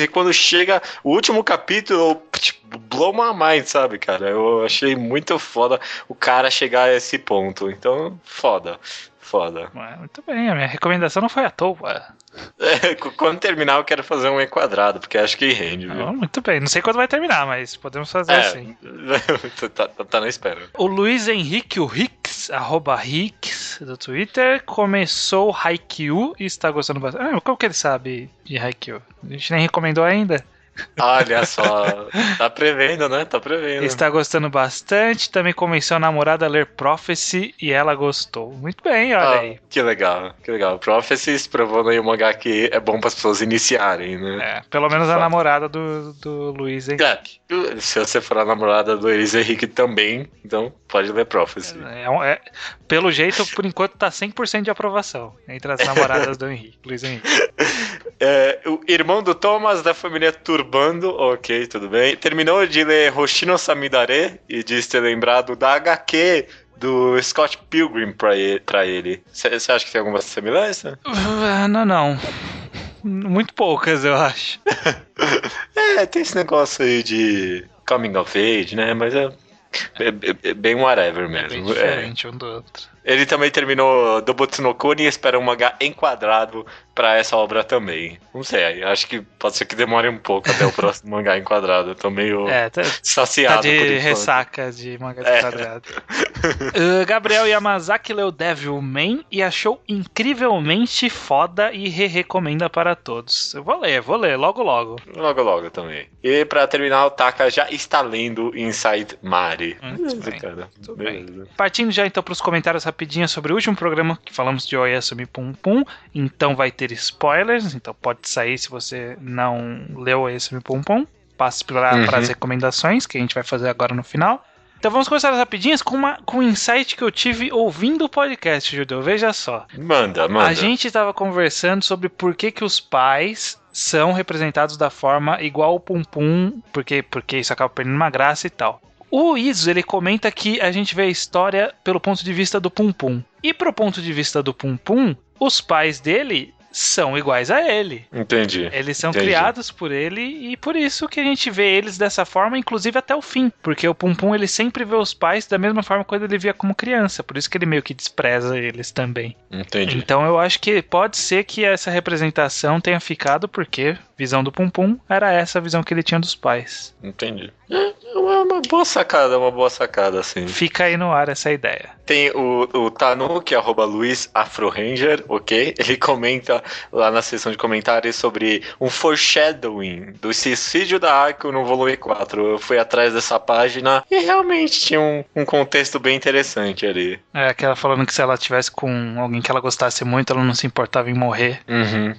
A: e quando chega o último capítulo, tipo, blow my mind, sabe, cara? Eu achei muito foda o cara chegar a esse ponto. Então, foda.
B: Muito bem, a minha recomendação não foi à toa.
A: Quando terminar eu quero fazer um enquadrado, porque acho que rende, viu?
B: Muito bem, não sei quando vai terminar, mas podemos fazer assim.
A: Tá na espera.
B: O Luiz Henrique, o Hicks, @Hicks do Twitter, começou Haikyuu e está gostando bastante. Como que ele sabe de Haikyuu? A gente nem recomendou ainda.
A: Olha só, tá prevendo, né?
B: Está gostando bastante. Também começou a namorada a ler Prophecy e ela gostou. Muito bem, olha aí.
A: Que legal. Prophecy provando aí um mangá que é bom para as pessoas iniciarem, né?
B: Pelo menos a namorada do Luiz Henrique.
A: Se você for a namorada do Luiz Henrique também, então pode ler Prophecy.
B: Pelo jeito, por enquanto, tá 100% de aprovação entre as namoradas do Luiz Henrique.
A: O irmão do Thomas, da família Turbando, ok, tudo bem. Terminou de ler Hoshino Samidare e diz ter lembrado da HQ do Scott Pilgrim pra ele. Você acha que tem alguma semelhança?
B: Não. Muito poucas, eu acho.
A: Tem esse negócio aí de coming of age, né? Mas é bem whatever mesmo.
B: Bem diferente um do outro.
A: Ele também terminou Dobutsu no Kuni e espera um mangá enquadrado pra essa obra também. Não sei, acho que pode ser que demore um pouco até o próximo mangá enquadrado. Eu tô meio saciado.
B: Tá de ressaca de mangá enquadrado. Gabriel Yamazaki leu Devilman e achou incrivelmente foda e recomenda para todos. Eu vou ler, logo.
A: Logo também. E pra terminar, o Taka já está lendo Inside Mari.
B: Muito bem. Partindo já então pros comentários rapidinho sobre o último programa que falamos de Oyasumi Pum Pum. Então vai ter spoilers, então pode sair se você não leu Oyasumi Pum Pum. Passe para as recomendações que a gente vai fazer agora no final. Então vamos começar as rapidinhas com um insight que eu tive ouvindo o podcast, Judeu. Veja só.
A: Manda.
B: A gente estava conversando sobre por que os pais são representados da forma igual o Pum Pum, porque isso acaba perdendo uma graça e tal. O Iso, ele comenta que a gente vê a história pelo ponto de vista do Pum Pum. E pro ponto de vista do Pum Pum, os pais dele são iguais a ele.
A: Entendi.
B: Eles são
A: Entendi.
B: criados por ele e por isso que a gente vê eles dessa forma, inclusive até o fim. Porque o Pum Pum, ele sempre vê os pais da mesma forma quando ele via como criança. Por isso que ele meio que despreza eles também.
A: Entendi.
B: Então eu acho que pode ser que essa representação tenha ficado porque visão do Pum Pum era essa a visão que ele tinha dos pais.
A: Entendi. É uma boa sacada, assim.
B: Fica aí no ar essa ideia.
A: Tem o Tanu, que é @LuizAfroRanger, ok? Ele comenta lá na seção de comentários sobre um foreshadowing do suicídio da Akko no volume 4. Eu fui atrás dessa página e realmente tinha um contexto bem interessante ali.
B: É aquela falando que se ela tivesse com alguém que ela gostasse muito, ela não se importava em morrer.
A: Uhum.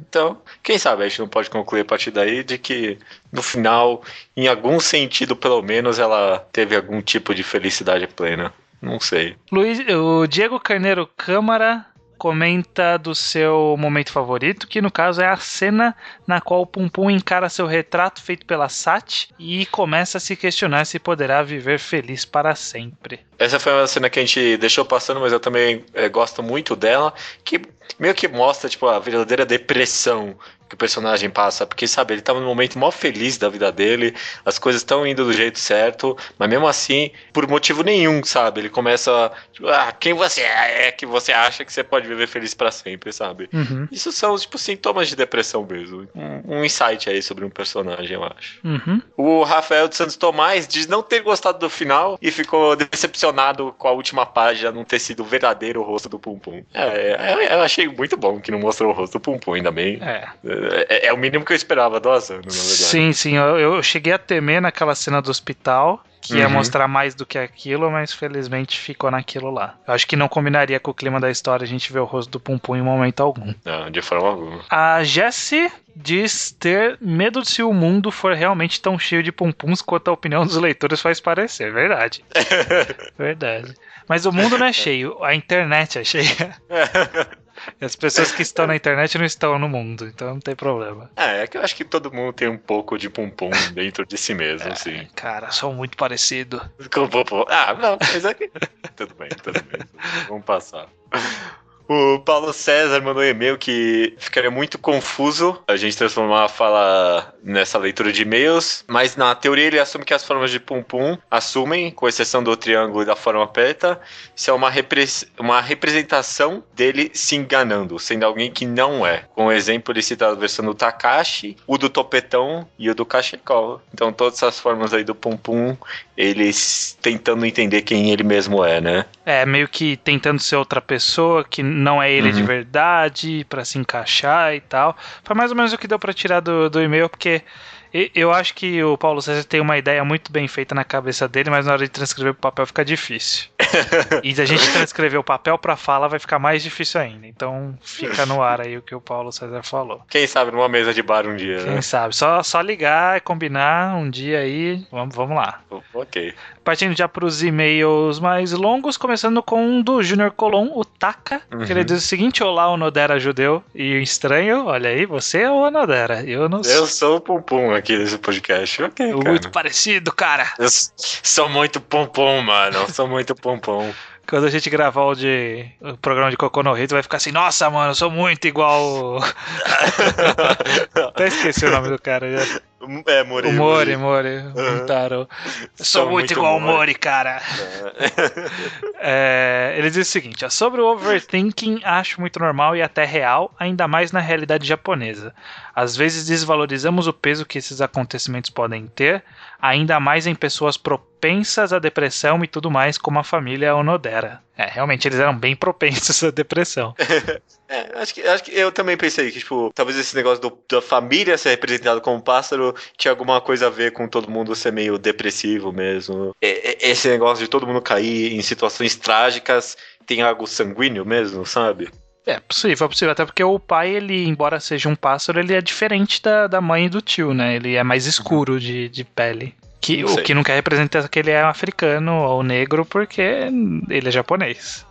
A: Então, quem sabe a gente não pode concluir a partir daí de que no final, em algum sentido pelo menos, ela teve algum tipo de felicidade plena. Não sei.
B: O Diego Carneiro Câmara comenta do seu momento favorito, que no caso é a cena na qual o Pum Pum encara seu retrato feito pela Sati e começa a se questionar se poderá viver feliz para sempre.
A: Essa foi uma cena que a gente deixou passando, mas eu também gosto muito dela, que meio que mostra tipo, a verdadeira depressão que o personagem passa, porque, sabe, ele tava num momento mó feliz da vida dele, as coisas estão indo do jeito certo, mas mesmo assim, por motivo nenhum, sabe, ele começa, tipo, quem você é que você acha que você pode viver feliz pra sempre, sabe?
B: Uhum.
A: Isso são, tipo, sintomas de depressão mesmo. Um insight aí sobre um personagem, eu acho.
B: Uhum.
A: O Rafael de Santos Tomás diz não ter gostado do final e ficou decepcionado com a última página não ter sido o verdadeiro rosto do Pum Pum. Eu achei muito bom que não mostrou o rosto do Pum Pum, ainda bem. É o mínimo que eu esperava do Asano, na verdade.
B: Sim, eu cheguei a temer naquela cena do hospital, que ia mostrar mais do que aquilo, mas felizmente ficou naquilo lá. Eu acho que não combinaria com o clima da história a gente ver o rosto do Pum Pum em momento algum.
A: Não, de forma alguma.
B: A Jessie diz ter medo de se o mundo for realmente tão cheio de pum-pums quanto a opinião dos leitores faz parecer. Verdade. Verdade. Mas o mundo não é cheio, a internet é cheia. E as pessoas que estão na internet não estão no mundo, então não tem problema.
A: É que eu acho que todo mundo tem um pouco de pum-pum dentro de si mesmo, assim.
B: Cara, sou muito parecido.
A: Com pum-pum. Não, mas é que... Tudo bem. Vamos passar. O Paulo César mandou um e-mail que ficaria muito confuso a gente transformar a fala nessa leitura de e-mails, mas na teoria ele assume que as formas de Pum Pum assumem, com exceção do triângulo e da forma preta, isso é uma representação dele se enganando, sendo alguém que não é. Com o exemplo, ele cita a versão do Takashi, o do Topetão e o do Cachecol. Então todas essas formas aí do Pum Pum, eles tentando entender quem ele mesmo é, né?
B: É, meio que tentando ser outra pessoa que não é ele de verdade, pra se encaixar e tal. Foi mais ou menos o que deu pra tirar do e-mail, porque eu acho que o Paulo César tem uma ideia muito bem feita na cabeça dele, mas na hora de transcrever pro papel fica difícil. E se a gente transcrever o papel pra fala, vai ficar mais difícil ainda. Então fica no ar aí o que o Paulo César falou.
A: Quem sabe numa mesa de bar um dia, né?
B: Quem sabe? Só ligar e combinar um dia aí. Vamos lá.
A: Ok.
B: Partindo já para os e-mails mais longos, começando com um do Júnior Colon, o Taka, que ele diz o seguinte: olá, Onodera judeu e estranho, olha aí, você é o Onodera, eu não
A: Eu sou o Pum Pum aqui desse podcast, ok, cara.
B: Muito parecido, cara.
A: Eu sou muito Pum Pum, mano, sou muito Pum Pum.
B: Quando a gente gravar o programa de Cocô no Hito, vai ficar assim, nossa, mano, eu sou muito igual... Até esqueci o nome do cara já.
A: É, Mori.
B: O Mori. Taro. Sou muito igual o Mori, cara. Ele diz o seguinte: sobre o overthinking, acho muito normal e até real, ainda mais na realidade japonesa. Às vezes desvalorizamos o peso que esses acontecimentos podem ter, ainda mais em pessoas propensas à depressão e tudo mais, como a família Onodera. Realmente, eles eram bem propensos à depressão.
A: Acho que eu também pensei que, tipo, talvez esse negócio da família ser representada como pássaro tinha alguma coisa a ver com todo mundo ser meio depressivo mesmo. Esse negócio de todo mundo cair em situações trágicas tem algo sanguíneo mesmo, sabe?
B: É possível. Até porque o pai, ele, embora seja um pássaro, ele é diferente da mãe e do tio, né? Ele é mais escuro de pele. O que não quer representar que ele é africano ou negro, porque ele é japonês.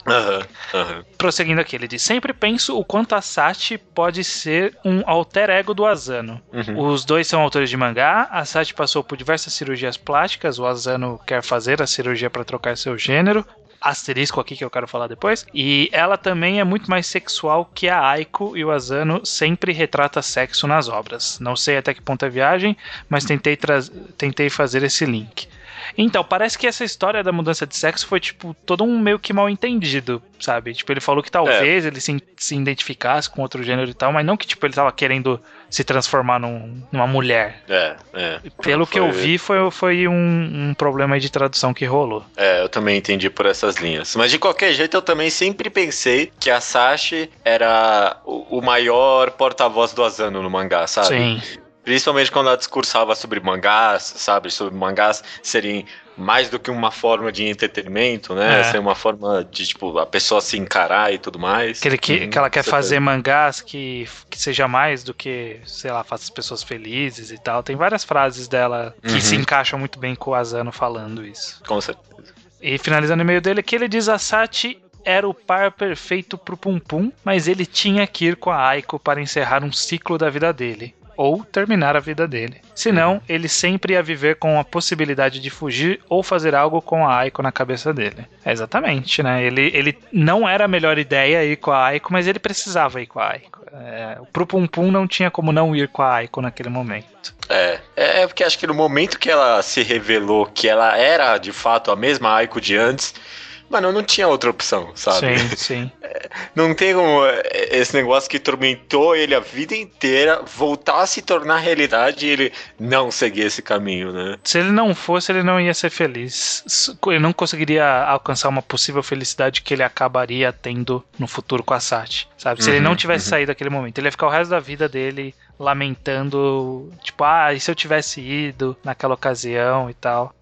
B: Prosseguindo aqui, ele diz: sempre penso o quanto a Sati pode ser um alter ego do Asano. Os dois são autores de mangá, a Sati passou por diversas cirurgias plásticas, o Asano quer fazer a cirurgia para trocar seu gênero. asterisco aqui que eu quero falar depois. E ela também é muito mais sexual que a Aiko, e o Asano sempre retrata sexo nas obras. Não sei até que ponto é viagem, mas tentei fazer esse link. Então, parece que essa história da mudança de sexo foi, tipo, todo um meio que mal entendido, sabe? Tipo, ele falou que talvez ele se identificasse com outro gênero e tal, mas não que, tipo, ele tava querendo se transformar numa mulher. Pelo que eu vi, foi um problema aí de tradução que rolou.
A: Eu também entendi por essas linhas. Mas, de qualquer jeito, eu também sempre pensei que a Sashi era o maior porta-voz do Asano no mangá, sabe?
B: Sim.
A: Principalmente quando ela discursava sobre mangás, sabe? Sobre mangás serem mais do que uma forma de entretenimento, né? Ser uma forma de, tipo, a pessoa se encarar e tudo mais.
B: Que ela quer fazer mangás que seja mais do que, sei lá, faça as pessoas felizes e tal. Tem várias frases dela que se encaixam muito bem com o Asano falando isso.
A: Com certeza.
B: E finalizando o e-mail dele, que ele diz: a Sachi era o par perfeito pro Pum Pum, mas ele tinha que ir com a Aiko para encerrar um ciclo da vida dele. Ou terminar a vida dele. Senão, ele sempre ia viver com a possibilidade de fugir ou fazer algo com a Aiko na cabeça dele. Exatamente, né? Ele não era a melhor ideia ir com a Aiko, mas ele precisava ir com a Aiko. Pro Pum Pum não tinha como não ir com a Aiko naquele momento.
A: Porque acho que no momento que ela se revelou que ela era, de fato, a mesma Aiko de antes, mano, não tinha outra opção, sabe?
B: Sim.
A: Não tem como esse negócio que tormentou ele a vida inteira voltar a se tornar realidade e ele não seguir esse caminho, né?
B: Se ele não fosse, ele não ia ser feliz. Ele não conseguiria alcançar uma possível felicidade que ele acabaria tendo no futuro com a Sachi, sabe? Se ele não tivesse saído daquele momento, ele ia ficar o resto da vida dele lamentando, tipo, e se eu tivesse ido naquela ocasião e tal.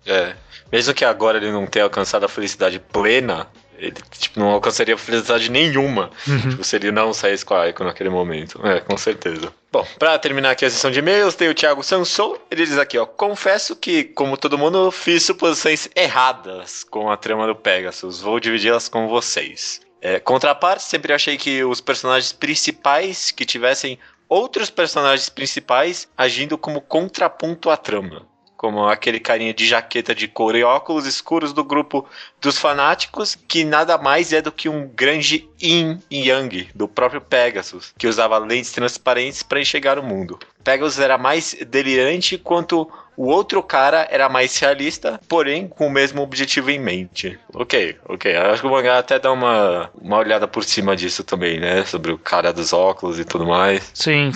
A: Mesmo que agora ele não tenha alcançado a felicidade plena, ele, tipo, não alcançaria felicidade nenhuma. Tipo, se ele não saísse com a Aiko naquele momento. Com certeza. Bom, pra terminar aqui a sessão de e-mails, tem o Thiago Sansou. Ele diz aqui, confesso que, como todo mundo, fiz suposições erradas com a trama do Pegasus. Vou dividi-las com vocês. Contraparte, sempre achei que os personagens principais que tivessem outros personagens principais agindo como contraponto à trama. Como aquele carinha de jaqueta de couro e óculos escuros do grupo dos fanáticos, que nada mais é do que um grande yin e yang do próprio Pegasus, que usava lentes transparentes para enxergar o mundo. Pegasus era mais delirante, enquanto o outro cara era mais realista, porém com o mesmo objetivo em mente. Ok. Acho que o mangá até dá uma olhada por cima disso também, né? Sobre o cara dos óculos e tudo mais.
B: Sim.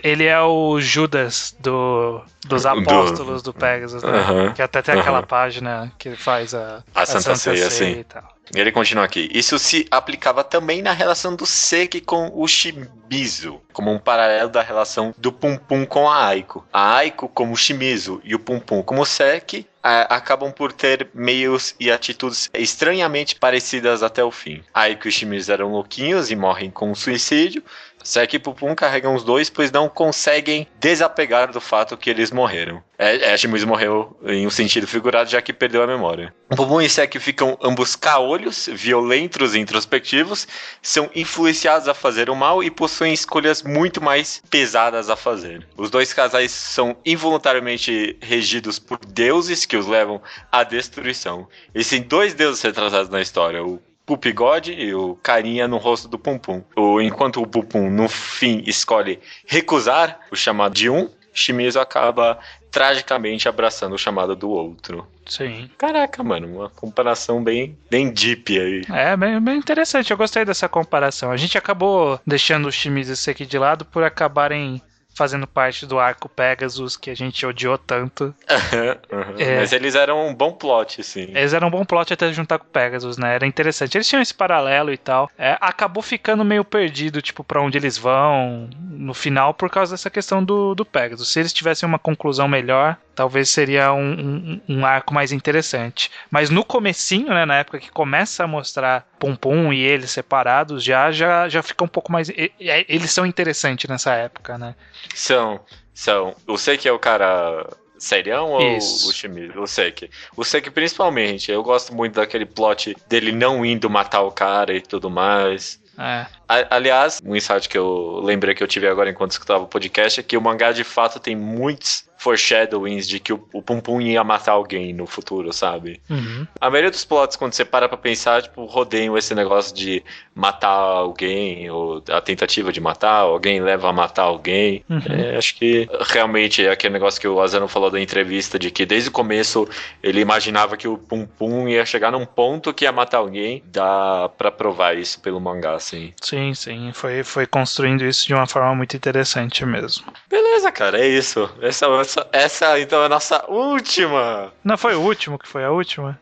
B: Ele é o Judas dos apóstolos do Pegasus, né? Que até tem aquela página que faz a
A: Santa Ceia, assim.
B: E tal.
A: Ele continua aqui. Isso se aplicava também na relação do Seki com o Shimizu, como um paralelo da relação do Pum Pum com a Aiko. A Aiko como Shimizu e o Pum Pum como Seki acabam por ter meios e atitudes estranhamente parecidas até o fim. Aiko e Shimizu eram louquinhos e morrem com um suicídio. Seki e Pum Pum carregam os dois, pois não conseguem desapegar do fato que eles morreram. Shimizu morreu em um sentido figurado, já que perdeu a memória. Pum Pum e Seki ficam ambos caolhos, violentos e introspectivos, são influenciados a fazer o mal e possuem escolhas muito mais pesadas a fazer. Os dois casais são involuntariamente regidos por deuses que os levam à destruição. Existem dois deuses retratados na história, o Poop God e o carinha no rosto do Pum Pum. Enquanto o Pum Pum, no fim, escolhe recusar o chamado de um, Shimizu acaba tragicamente abraçando o chamado do outro.
B: Sim.
A: Caraca, mano, uma comparação bem deep aí.
B: Bem interessante, eu gostei dessa comparação. A gente acabou deixando o Shimizu e o Seki de lado por acabarem fazendo parte do arco Pegasus, que a gente odiou tanto.
A: Mas eles eram um bom plot, sim.
B: Eles eram um bom plot até juntar com o Pegasus, né? Era interessante. Eles tinham esse paralelo e tal. Acabou ficando meio perdido, tipo, pra onde eles vão no final, por causa dessa questão do Pegasus. Se eles tivessem uma conclusão melhor, talvez seria um arco mais interessante. Mas no comecinho, né, na época que começa a mostrar Pum Pum e eles separados, já fica um pouco mais... Eles são interessantes nessa época, né?
A: São. Eu sei que é o cara serião ou
B: Isso.
A: o Shimizu? O Seki principalmente. Eu gosto muito daquele plot dele não indo matar o cara e tudo mais. Aliás, um insight que eu lembrei que eu tive agora enquanto escutava o podcast é que o mangá de fato tem muitos foreshadowings de que o Pum Pum ia matar alguém no futuro, sabe?
B: Uhum.
A: A maioria dos plots, quando você para pra pensar, tipo, rodeiam esse negócio de matar alguém, ou a tentativa de matar, alguém leva a matar alguém.
B: Uhum.
A: Acho que realmente é aquele negócio que o Asano falou da entrevista, de que desde o começo ele imaginava que o Pum Pum ia chegar num ponto que ia matar alguém. Dá pra provar isso pelo mangá, assim.
B: Sim, sim. Foi construindo isso de uma forma muito interessante mesmo.
A: Beleza, cara, é isso. Essa então é a nossa última.
B: Não foi o último que foi a última?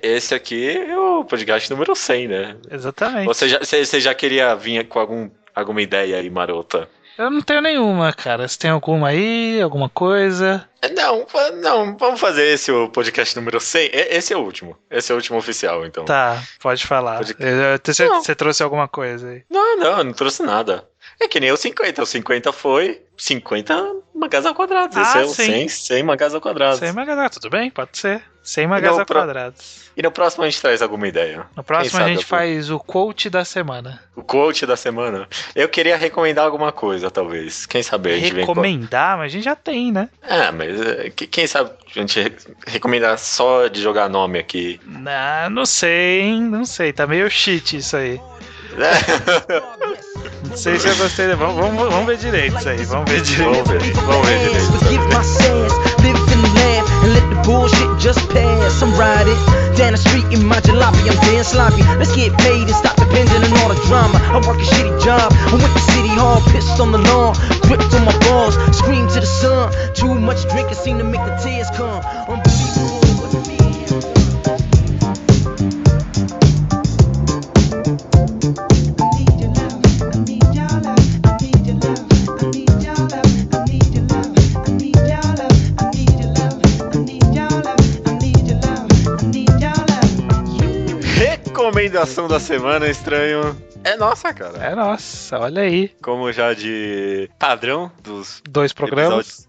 A: Esse aqui é o podcast número 100, né?
B: Exatamente.
A: Você já queria vir com alguma ideia aí, marota?
B: Eu não tenho nenhuma, cara. Você tem alguma aí? Alguma coisa?
A: Não, vamos fazer esse o podcast número 100. Esse é o último. Esse é o último oficial, então.
B: Tá, pode falar. Você trouxe alguma coisa aí?
A: Não trouxe nada. É que nem o 50. O 50 foi 50 mangás ao quadrado. Esse é o 100 mangás ao quadrado.
B: 100 mangás ao quadrado, tudo bem, pode ser. 100 mangás ao quadrado.
A: E no próximo a gente traz alguma ideia?
B: No próximo a gente faz o quote da semana.
A: O quote da semana? Eu queria recomendar alguma coisa, talvez. Quem sabe a gente
B: recomendar? Mas a gente já tem, né?
A: Mas quem sabe a gente recomendar só de jogar nome aqui?
B: Não sei, hein? Não sei, tá meio cheat isso aí. Não sei se eu gostei. Vamos ver direito isso aí. Vamos ver direito.
C: And let the bullshit just pass. I'm riding down the street in my jalopy. I'm damn sloppy. Let's get paid and stop depending on all the drama. I work a shitty job. I went to City Hall, pissed on the lawn, gripped on my balls, screamed to the sun. Too much drinking seemed to make the tears come. Unbelievable.
A: Recomendação da semana, estranho. É nossa, cara.
B: É nossa, olha aí.
A: Como já de padrão dos
B: 2 programas.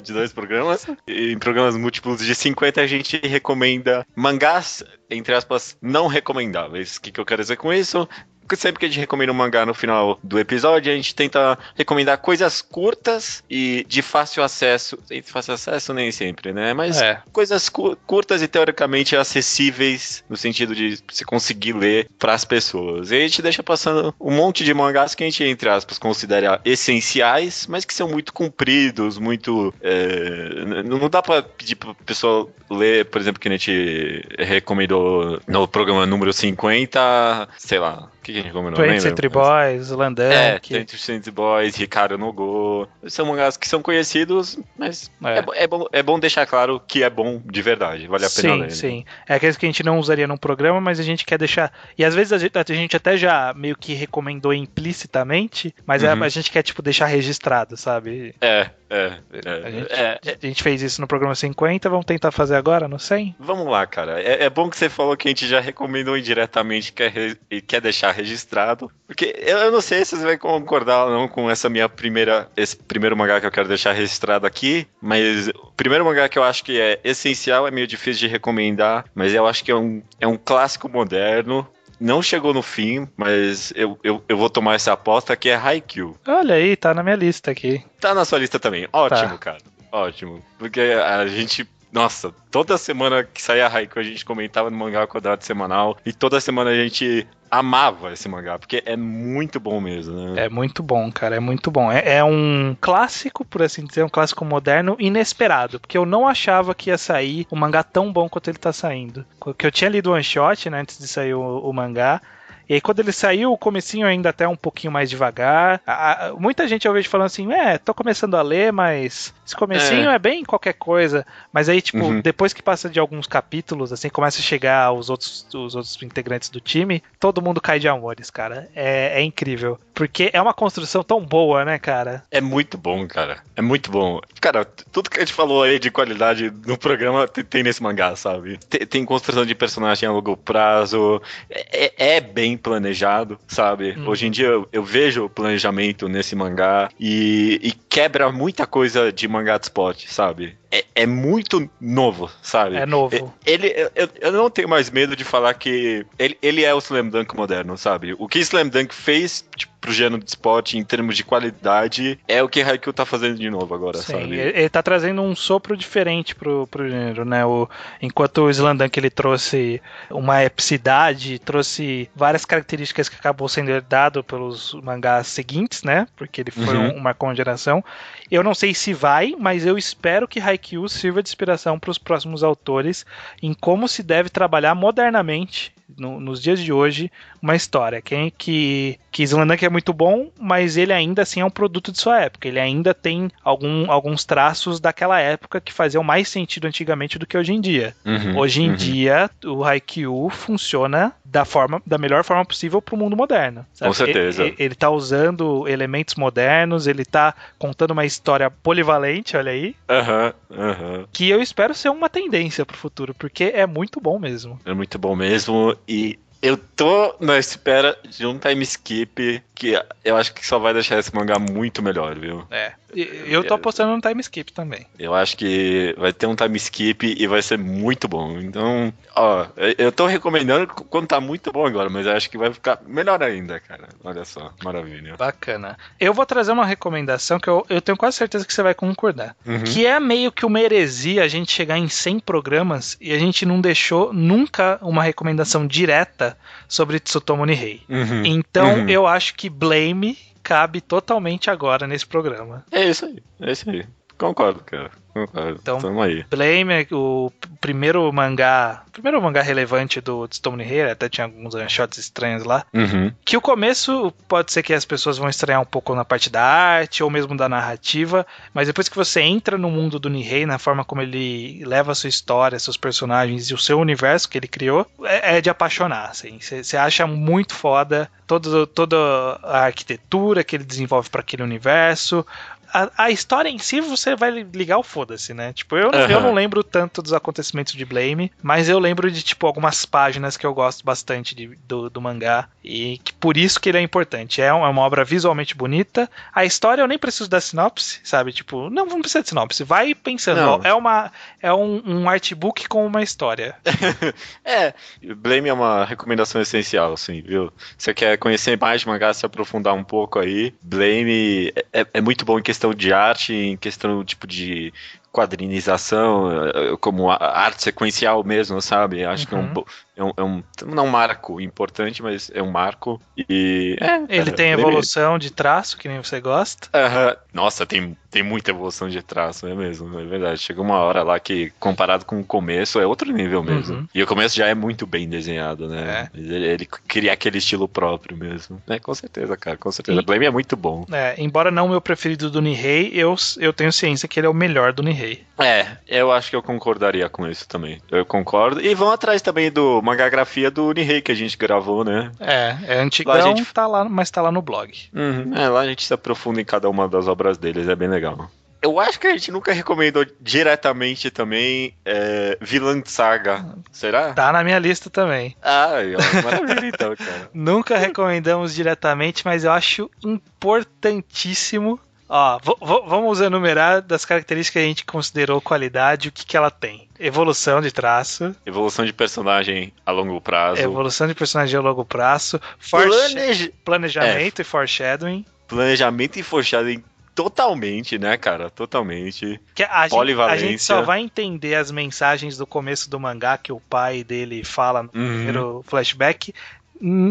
A: De 2 programas. E em programas múltiplos de 50 a gente recomenda mangás, entre aspas, não recomendáveis. O que eu quero dizer com isso? Sempre que a gente recomenda um mangá no final do episódio, a gente tenta recomendar coisas curtas e de fácil acesso. Fácil acesso nem sempre, né? Mas coisas curtas e teoricamente acessíveis, no sentido de você conseguir ler para as pessoas. E a gente deixa passando um monte de mangás que a gente, entre aspas, considera essenciais, mas que são muito compridos, muito... não dá pra pedir pra pessoa ler, por exemplo, que a gente recomendou no programa número 50, sei lá... O que a gente recomendou?
B: 20th Century Boys, Landunk.
A: 20th Century Boys, Ricardo no Go. São mangás que são conhecidos, mas é bom deixar claro que é bom de verdade. Vale a pena ler.
B: Sim. É aqueles que a gente não usaria num programa, mas a gente quer deixar... E às vezes a gente até já meio que recomendou implicitamente, mas a gente quer, tipo, deixar registrado, sabe? A gente fez isso no programa 50, vamos tentar fazer agora no 100?
A: Vamos lá, cara. É bom que você falou que a gente já recomendou indiretamente e quer deixar registrado, porque eu não sei se você vai concordar ou não com esse primeiro mangá que eu quero deixar registrado aqui, mas o primeiro mangá que eu acho que é essencial, é meio difícil de recomendar, mas eu acho que é um clássico moderno. Não chegou no fim, mas eu vou tomar essa aposta, que é Haikyuu.
B: Olha aí, tá na minha lista aqui.
A: Tá na sua lista também. Ótimo, cara. Ótimo. Porque a gente... Nossa, toda semana que saía Haikyuu a gente comentava no Mangá ao Quadrado semanal. E toda semana a gente amava esse mangá, porque é muito bom mesmo, né?
B: É muito bom, cara, é muito bom. É um clássico, por assim dizer, um clássico moderno inesperado, porque eu não achava que ia sair um mangá tão bom quanto ele tá saindo. Porque eu tinha lido o One Shot, né, antes de sair o mangá. E aí quando ele saiu, o comecinho ainda até um pouquinho mais devagar. Muita gente eu vejo falando assim, tô começando a ler, mas esse comecinho é bem qualquer coisa. Mas aí, tipo, depois que passa de alguns capítulos, assim, começa a chegar os outros integrantes do time, todo mundo cai de amores, cara. É incrível. Porque é uma construção tão boa, né, cara?
A: É muito bom, cara. É muito bom. Cara, tudo que a gente falou aí de qualidade no programa tem nesse mangá, sabe? Tem construção de personagem a longo prazo. É bem planejado, sabe? Hoje em dia eu vejo o planejamento nesse mangá e quebra muita coisa de mangá de spot, sabe? É muito novo, sabe?
B: É novo.
A: Eu não tenho mais medo de falar que ele é o Slam Dunk moderno, sabe? O que Slam Dunk fez, tipo, pro gênero de esporte em termos de qualidade, é o que Haikyuu tá fazendo de novo agora,
B: Sim,
A: sabe?
B: ele tá trazendo um sopro diferente pro gênero, né? Enquanto o Slamdunk ele trouxe uma epicidade, trouxe várias características que acabou sendo herdado pelos mangás seguintes, né? Porque ele foi marcou uma geração. Eu não sei se vai, mas eu espero que Haikyuu sirva de inspiração para os próximos autores em como se deve trabalhar modernamente nos dias de hoje uma história. Que Slamdunk é muito bom, mas ele ainda assim é um produto de sua época. Ele ainda tem alguns traços daquela época que faziam mais sentido antigamente do que hoje em dia. Hoje em dia, o Haikyuu funciona da melhor forma possível para o mundo moderno. Sabe?
A: Com certeza.
B: Ele tá usando elementos modernos, ele tá contando uma história polivalente, olha aí. Que eu espero ser uma tendência pro futuro, porque é muito bom mesmo.
A: É muito bom mesmo, e eu tô na espera de um time skip que eu acho que só vai deixar esse mangá muito melhor, viu?
B: Eu tô apostando no time skip também.
A: Eu acho que vai ter um time skip e vai ser muito bom. Então, ó, eu tô recomendando quando tá muito bom agora, mas eu acho que vai ficar melhor ainda, cara. Olha só, maravilha.
B: Bacana. Eu vou trazer uma recomendação que eu tenho quase certeza que você vai concordar. Que é meio que uma heresia a gente chegar em 100 programas e a gente não deixou nunca uma recomendação direta sobre Tsutomu Nihei. Então, eu acho que Blame cabe totalmente agora nesse programa.
A: É isso aí. Concordo, cara. Então, tamo aí.
B: Blame é o primeiro mangá relevante do Tsutomu Nihei, até tinha alguns one-shots estranhos lá, que o começo pode ser que as pessoas vão estranhar um pouco na parte da arte, ou mesmo da narrativa, mas depois que você entra no mundo do Nihei, na forma como ele leva a sua história, seus personagens e o seu universo que ele criou, é de apaixonar, assim. Você acha muito foda toda a arquitetura que ele desenvolve para aquele universo. A história em si, você vai ligar o foda-se, né? Tipo, eu não lembro tanto dos acontecimentos de Blame, mas eu lembro de, tipo, algumas páginas que eu gosto bastante do mangá, e que por isso que ele é importante. É uma obra visualmente bonita. A história eu nem preciso da sinopse, sabe? Tipo, não precisa de sinopse. Vai pensando. É um artbook com uma história.
A: Blame é uma recomendação essencial, assim, viu? Você quer conhecer mais de mangá, se aprofundar um pouco aí, Blame é muito bom em questão de arte, em questão tipo de quadrinização, como a arte sequencial mesmo, sabe? Acho que não é um marco importante, mas é um marco. E
B: ele tem evolução de traço, que nem você gosta.
A: Nossa, tem muita evolução de traço, é mesmo, é verdade. Chega uma hora lá que, comparado com o começo, é outro nível mesmo. E o começo já é muito bem desenhado, né? Ele cria aquele estilo próprio mesmo. Com certeza, cara, com certeza. Blame é muito bom.
B: Embora não o meu preferido do Nihei, eu tenho ciência que ele é o melhor do Nihei.
A: Eu acho que eu concordaria com isso também. Eu concordo. E vão atrás também do mangagrafia do Nihei que a gente gravou, né?
B: É antigão, tá lá, mas tá lá no blog.
A: Lá a gente se aprofunda em cada uma das obras deles, é bem legal. Eu acho que a gente nunca recomendou diretamente também Vinland Saga. Será?
B: Tá na minha lista também.
A: Maravilha então, cara.
B: Nunca recomendamos diretamente, mas eu acho importantíssimo. Vamos enumerar das características que a gente considerou qualidade, o que ela tem. Evolução de traço.
A: Evolução de personagem a longo prazo.
B: Planejamento e foreshadowing.
A: Planejamento e foreshadowing totalmente, né, cara? Totalmente.
B: Polivalência. A gente só vai entender as mensagens do começo do mangá que o pai dele fala no primeiro flashback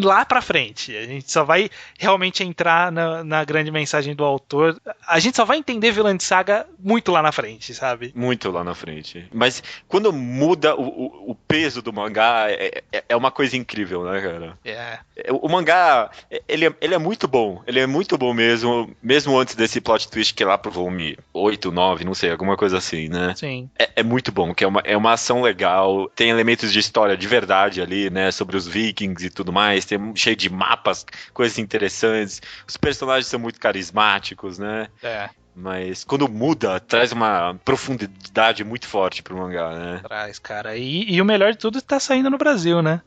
B: lá pra frente. A gente só vai realmente entrar na grande mensagem do autor. A gente só vai entender Vinland Saga muito lá na frente, sabe?
A: Muito lá na frente. Mas quando muda o peso do mangá, é uma coisa incrível, né, cara? O mangá, ele é muito bom. Ele é muito bom mesmo antes desse plot twist que é lá pro volume 8, 9, não sei, alguma coisa assim, né?
B: Sim.
A: É muito bom, que é uma ação legal, tem elementos de história de verdade ali, né, sobre os vikings e tudo mais, tem cheio de mapas, coisas interessantes, os personagens são muito carismáticos, né? Mas quando muda, traz uma profundidade muito forte pro mangá, né?
B: Traz, cara. E o melhor de tudo tá saindo no Brasil, né?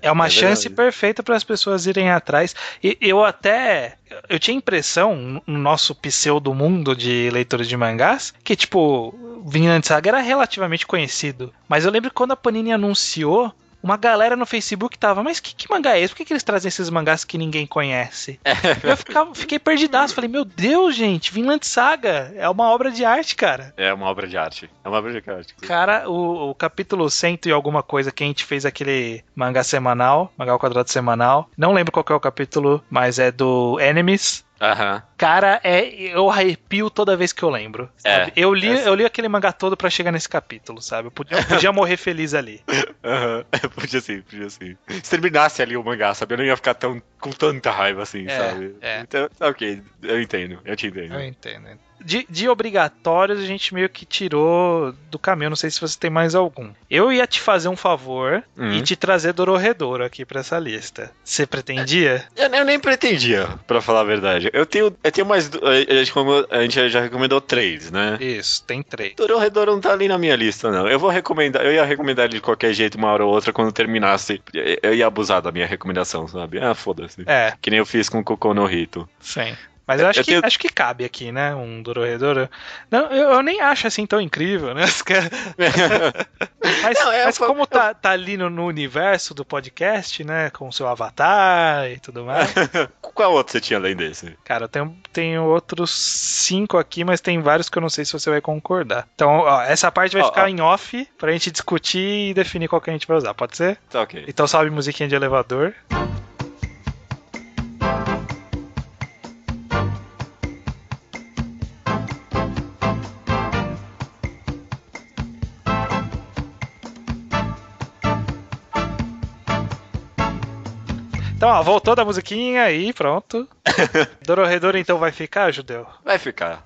A: É
B: uma chance perfeita para as pessoas irem atrás. E eu tinha impressão, no nosso pseudo-mundo de leitores de mangás, que, tipo, Vinland Saga era relativamente conhecido. Mas eu lembro que quando a Panini anunciou uma galera no Facebook tava, mas que mangá é esse? Por que eles trazem esses mangás que ninguém conhece? Eu fiquei perdidaço, falei, meu Deus, gente, Vinland Saga é uma obra de arte, cara.
A: É uma obra de arte. É uma obra de arte.
B: Cara, o capítulo 100 e alguma coisa que a gente fez aquele mangá semanal, mangá ao quadrado semanal, não lembro qual que é o capítulo, mas é do Enemies.
A: Aham.
B: Cara, eu arrepio toda vez que eu lembro. Sabe? Eu li aquele mangá todo pra chegar nesse capítulo, sabe? Eu podia morrer feliz ali.
A: Aham. Podia sim. Se terminasse ali o mangá, sabe? Eu não ia ficar com tanta raiva assim, sabe? Então, ok, eu entendo, eu te entendo.
B: Eu entendo. De obrigatórios, a gente meio que tirou do caminho. Não sei se você tem mais algum. Eu ia te fazer um favor e te trazer Dororedoro aqui pra essa lista. Você pretendia?
A: Eu nem pretendia, pra falar a verdade. Eu tenho mais... A gente já recomendou 3, né?
B: Isso, tem 3.
A: Dororedoro não tá ali na minha lista, não. Eu ia recomendar ele de qualquer jeito, uma hora ou outra, quando terminasse. Eu ia abusar da minha recomendação, sabe? Ah, foda-se. Que nem eu fiz com Kokou no Hito.
B: Sim. Mas eu acho que cabe aqui, né? Um Dororedoro. Não, eu nem acho assim tão incrível, né? Mas como tá ali no universo do podcast, né? Com o seu avatar e tudo mais.
A: Qual outro você tinha além desse?
B: Cara, eu tenho outros 5 aqui, mas tem vários que eu não sei se você vai concordar. Então, ó, essa parte vai ficar em off pra gente discutir e definir qual que a gente vai usar, pode ser?
A: Tá, ok.
B: Então sobe musiquinha de elevador. Então, ó, voltou da musiquinha aí, pronto. Dororedoro então vai ficar, Judeu?
A: Vai ficar,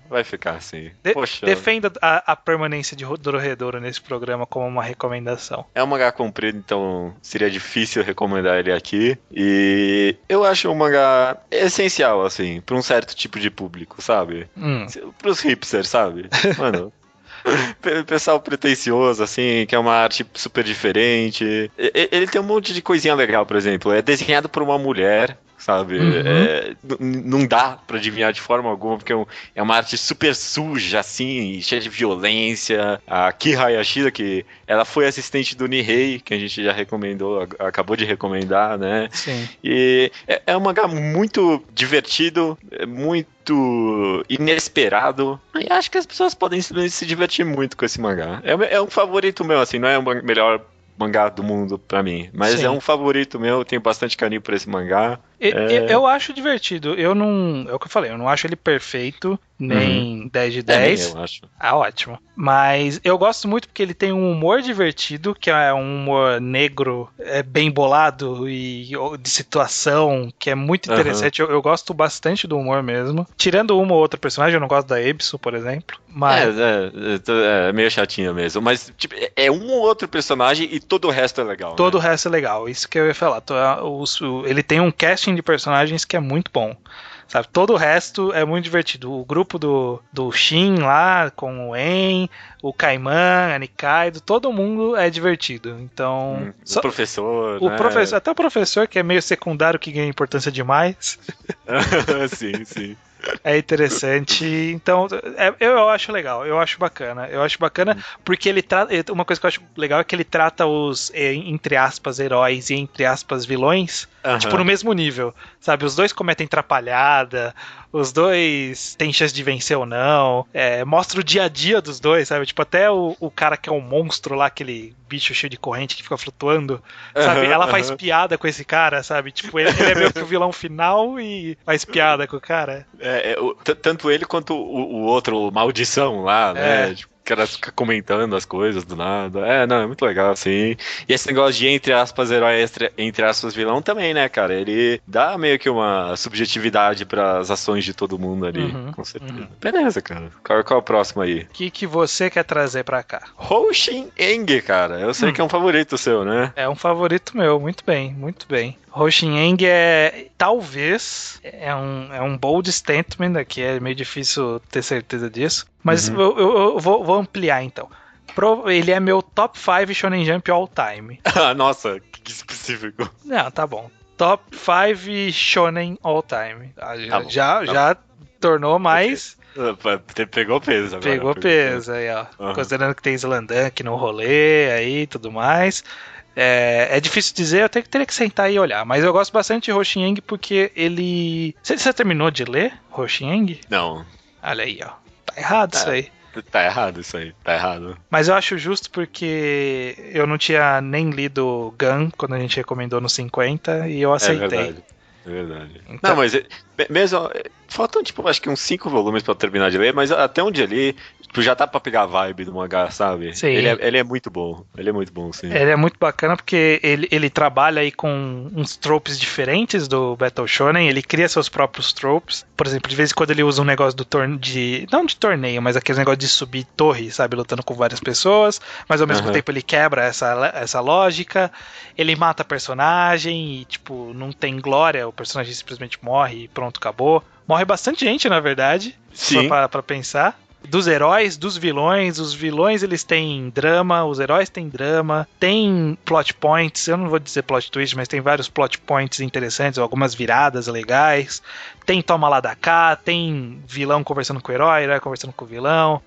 A: sim. Poxa.
B: Defenda a permanência de Dororedoro nesse programa como uma recomendação.
A: É um mangá comprido, então seria difícil recomendar ele aqui. E eu acho um mangá essencial, assim, pra um certo tipo de público, sabe? Pros hipsters, sabe? Mano... Pessoal pretencioso, assim, que é uma arte super diferente. Ele tem um monte de coisinha legal, por exemplo. É desenhado por uma mulher, sabe? Não dá pra adivinhar de forma alguma, porque é uma arte super suja, assim, cheia de violência. A Ki Hayashida, que ela foi assistente do Nihei, que a gente já recomendou, acabou de recomendar, né?
B: Sim.
A: E é um mangá muito divertido, muito inesperado. E acho que as pessoas podem se divertir muito com esse mangá. É um favorito meu, assim, não é o melhor mangá do mundo pra mim, mas é um favorito meu, eu tenho bastante carinho por esse mangá.
B: Eu acho divertido, é o que eu falei, eu não acho ele perfeito, nem 10 de 10.
A: Eu acho.
B: Ah, ótimo. Mas eu gosto muito porque ele tem um humor divertido, que é um humor negro, bem bolado e de situação, que é muito interessante. Eu gosto bastante do humor mesmo. Tirando uma ou outra personagem, eu não gosto da Ebisu, por exemplo. Mas...
A: É meio chatinho mesmo. Mas tipo, é um ou outro personagem e todo o resto é legal.
B: Todo o resto é legal. Isso que eu ia falar. Ele tem um casting de personagens que é muito bom. Sabe, todo o resto é muito divertido. O grupo do Shin lá, com o En, o Kaiman, a Nikaido, todo mundo é divertido. Então.
A: O professor.
B: O professor, até o professor, que é meio secundário, que ganha importância demais.
A: Sim.
B: É interessante. Então, eu acho legal, eu acho bacana. Porque ele trata. Uma coisa que eu acho legal é que ele trata os, entre aspas, heróis e entre aspas, vilões, tipo, no mesmo nível. Sabe? Os dois cometem trapalhada, os dois têm chance de vencer ou não. Mostra o dia a dia dos dois, sabe? Tipo, até o cara que é um monstro lá, aquele bicho cheio de corrente que fica flutuando, sabe? Ela faz piada com esse cara, sabe? Tipo, ele é meio que o vilão final e faz piada com o cara.
A: Tanto ele quanto o outro, o Maldição lá, né? Tipo, o cara fica comentando as coisas do nada. É muito legal, assim. E esse negócio de entre aspas herói, entre aspas vilão também, né, cara? Ele dá meio que uma subjetividade pras ações de todo mundo ali, com certeza. Beleza, cara. Qual é o próximo aí?
B: O que você quer trazer pra cá?
A: Hoshin Eng, cara. Eu sei que é um favorito seu, né?
B: É um favorito meu, muito bem, muito bem. Hoshin Eng talvez, é um bold statement aqui, é meio difícil ter certeza disso, mas eu vou ampliar então. Ele é meu top 5 Shonen Jump all time.
A: Nossa, que específico.
B: Não, tá bom. Top 5 Shonen all time. Já tornou mais...
A: Pegou peso agora.
B: Pegou peso aí, ó. Considerando que tem Slandunk no rolê aí e tudo mais. É difícil dizer, eu teria que sentar e olhar. Mas eu gosto bastante de Hoshin porque ele... Você terminou de ler Hoshin?
A: Não.
B: Olha aí, ó. Tá errado isso aí.
A: Tá errado isso aí, tá errado.
B: Mas eu acho justo porque eu não tinha nem lido Gun quando a gente recomendou no 50 e eu aceitei.
A: É verdade.
B: Então...
A: Não, mas mesmo... Faltam, tipo, acho que uns 5 volumes pra eu terminar de ler, mas até onde ali, tipo, já tá pra pegar a vibe do mangá, sabe?
B: Sim.
A: Ele é muito bom. Ele é muito bom, sim.
B: Ele é muito bacana porque ele trabalha aí com uns tropes diferentes do Battle Shonen, ele cria seus próprios tropes. Por exemplo, de vez em quando ele usa um negócio do não de torneio, mas aquele negócio de subir torre, sabe? Lutando com várias pessoas, mas ao mesmo tempo ele quebra essa lógica. Ele mata personagem e, tipo, não tem glória, o personagem simplesmente morre e pronto, acabou. Morre bastante gente, na verdade,
A: sim.
B: Só pra pensar. Dos heróis, dos vilões, os vilões eles têm drama, os heróis têm drama, tem plot points, eu não vou dizer plot twist, mas tem vários plot points interessantes, algumas viradas legais, tem toma lá da cá, tem vilão conversando com o herói conversando com o vilão,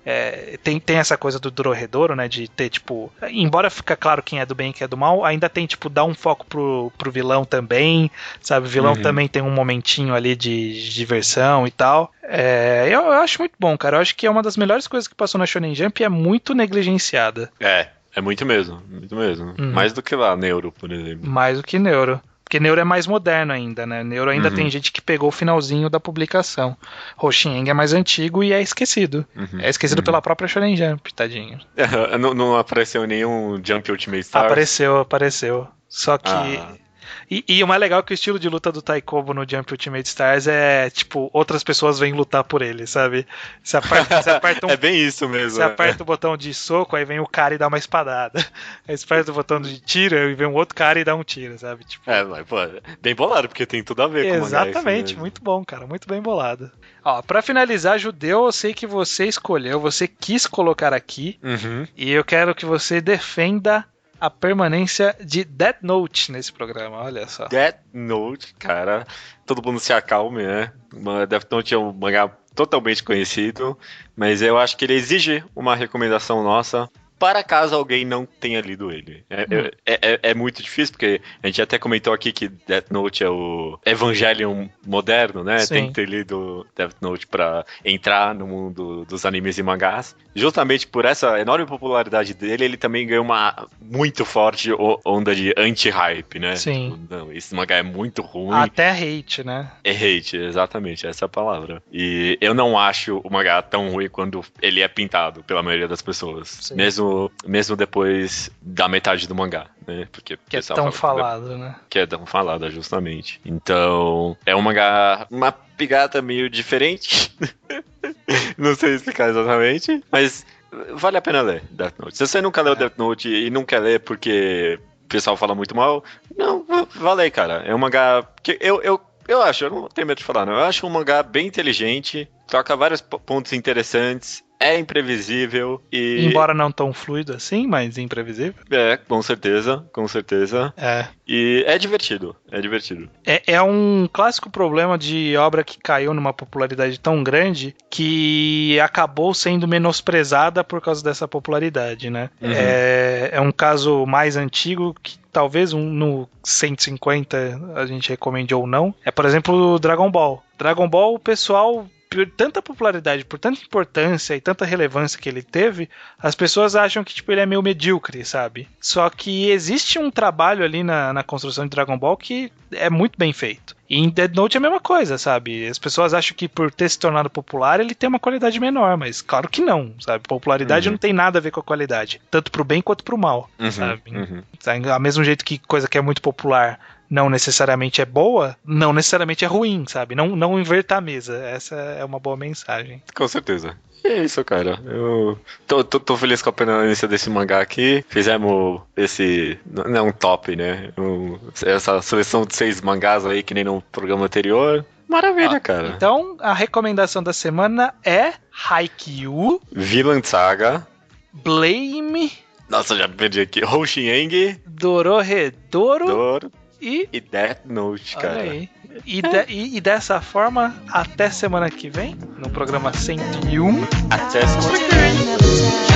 B: tem essa coisa do Dorohedoro, né, de ter tipo, embora fica claro quem é do bem e quem é do mal, ainda tem tipo, dar um foco pro vilão também, sabe, o vilão também tem um momentinho ali de diversão e tal. Eu acho muito bom, cara, eu acho que é uma das melhores coisas que passou na Shonen Jump e é muito negligenciada.
A: É muito mesmo. Mais do que lá, Neuro, por exemplo.
B: Mais do que Neuro. Porque Neuro é mais moderno ainda, né? Neuro ainda tem gente que pegou o finalzinho da publicação. Hoshin é mais antigo e é esquecido. É esquecido pela própria Shonen Jump, tadinho.
A: Não apareceu nenhum Jump Ultimate Stars?
B: Apareceu. Só que... E o mais legal é que o estilo de luta do Taikobo no Jump Ultimate Stars é, tipo, outras pessoas vêm lutar por ele, sabe? Você aperta
A: é bem isso mesmo.
B: Você aperta o botão de soco, aí vem o cara e dá uma espadada. Aí você aperta o botão de tiro e vem um outro cara e dá um tiro, sabe? Tipo...
A: mas, pô, bem bolado, porque tem tudo a ver com o mangá.
B: Exatamente, muito bom, cara, muito bem bolado. Ó, pra finalizar, Judeu, eu sei que você escolheu, você quis colocar aqui, e eu quero que você defenda a permanência de Death Note nesse programa, olha só.
A: Death Note, cara, todo mundo se acalme, né? Death Note é um mangá totalmente conhecido, mas eu acho que ele exige uma recomendação nossa para caso alguém não tenha lido ele. É muito difícil, porque a gente até comentou aqui que Death Note é o Evangelion moderno, né?
B: Sim.
A: Tem que ter lido Death Note para entrar no mundo dos animes e mangás. Justamente por essa enorme popularidade dele, ele também ganhou uma muito forte onda de anti-hype, né?
B: Sim.
A: Tipo, não, esse mangá é muito ruim.
B: Até hate, né?
A: É hate, exatamente, essa é a palavra. E eu não acho o mangá tão ruim quando ele é pintado pela maioria das pessoas.
B: Sim.
A: Mesmo depois da metade do mangá, né? Porque
B: que é tão falado, né?
A: Que é tão falado, justamente. Então, é um mangá, uma pegada meio diferente. Não sei explicar exatamente, mas vale a pena ler Death Note. Se você nunca leu Death Note e não quer ler porque o pessoal fala muito mal, não, vale, cara. É um mangá que eu acho, eu não tenho medo de falar, não. Eu acho um mangá bem inteligente, toca vários pontos interessantes, é imprevisível e...
B: Embora não tão fluido assim, mas imprevisível.
A: Com certeza, com certeza. E é divertido.
B: É um clássico problema de obra que caiu numa popularidade tão grande que acabou sendo menosprezada por causa dessa popularidade, né? É um caso mais antigo que talvez no 150 a gente recomende ou não. É, por exemplo, o Dragon Ball. Dragon Ball, o pessoal... Por tanta popularidade, por tanta importância e tanta relevância que ele teve, as pessoas acham que tipo, ele é meio medíocre, sabe? Só que existe um trabalho ali na construção de Dragon Ball que é muito bem feito. E em Death Note é a mesma coisa, sabe? As pessoas acham que por ter se tornado popular ele tem uma qualidade menor, mas claro que não, sabe? Popularidade não tem nada a ver com a qualidade, tanto pro bem quanto pro mal, sabe? Ao mesmo jeito que coisa que é muito popular não necessariamente é boa, não necessariamente é ruim, sabe? Não inverter a mesa. Essa é uma boa mensagem.
A: Com certeza. E é isso, cara. Eu tô feliz com a permanência desse mangá aqui. Fizemos esse... Não é um top, né? Essa seleção de 6 mangás aí, que nem no programa anterior. Maravilha, cara.
B: Então, a recomendação da semana é Haikyuu,
A: Vinland Saga,
B: Blame...
A: Nossa, já perdi aqui. Hoshin,
B: Dorohedoro... E
A: Death Note, cara.
B: Olha aí. E dessa forma, até semana que vem, no programa 101.
A: Até semana que vem.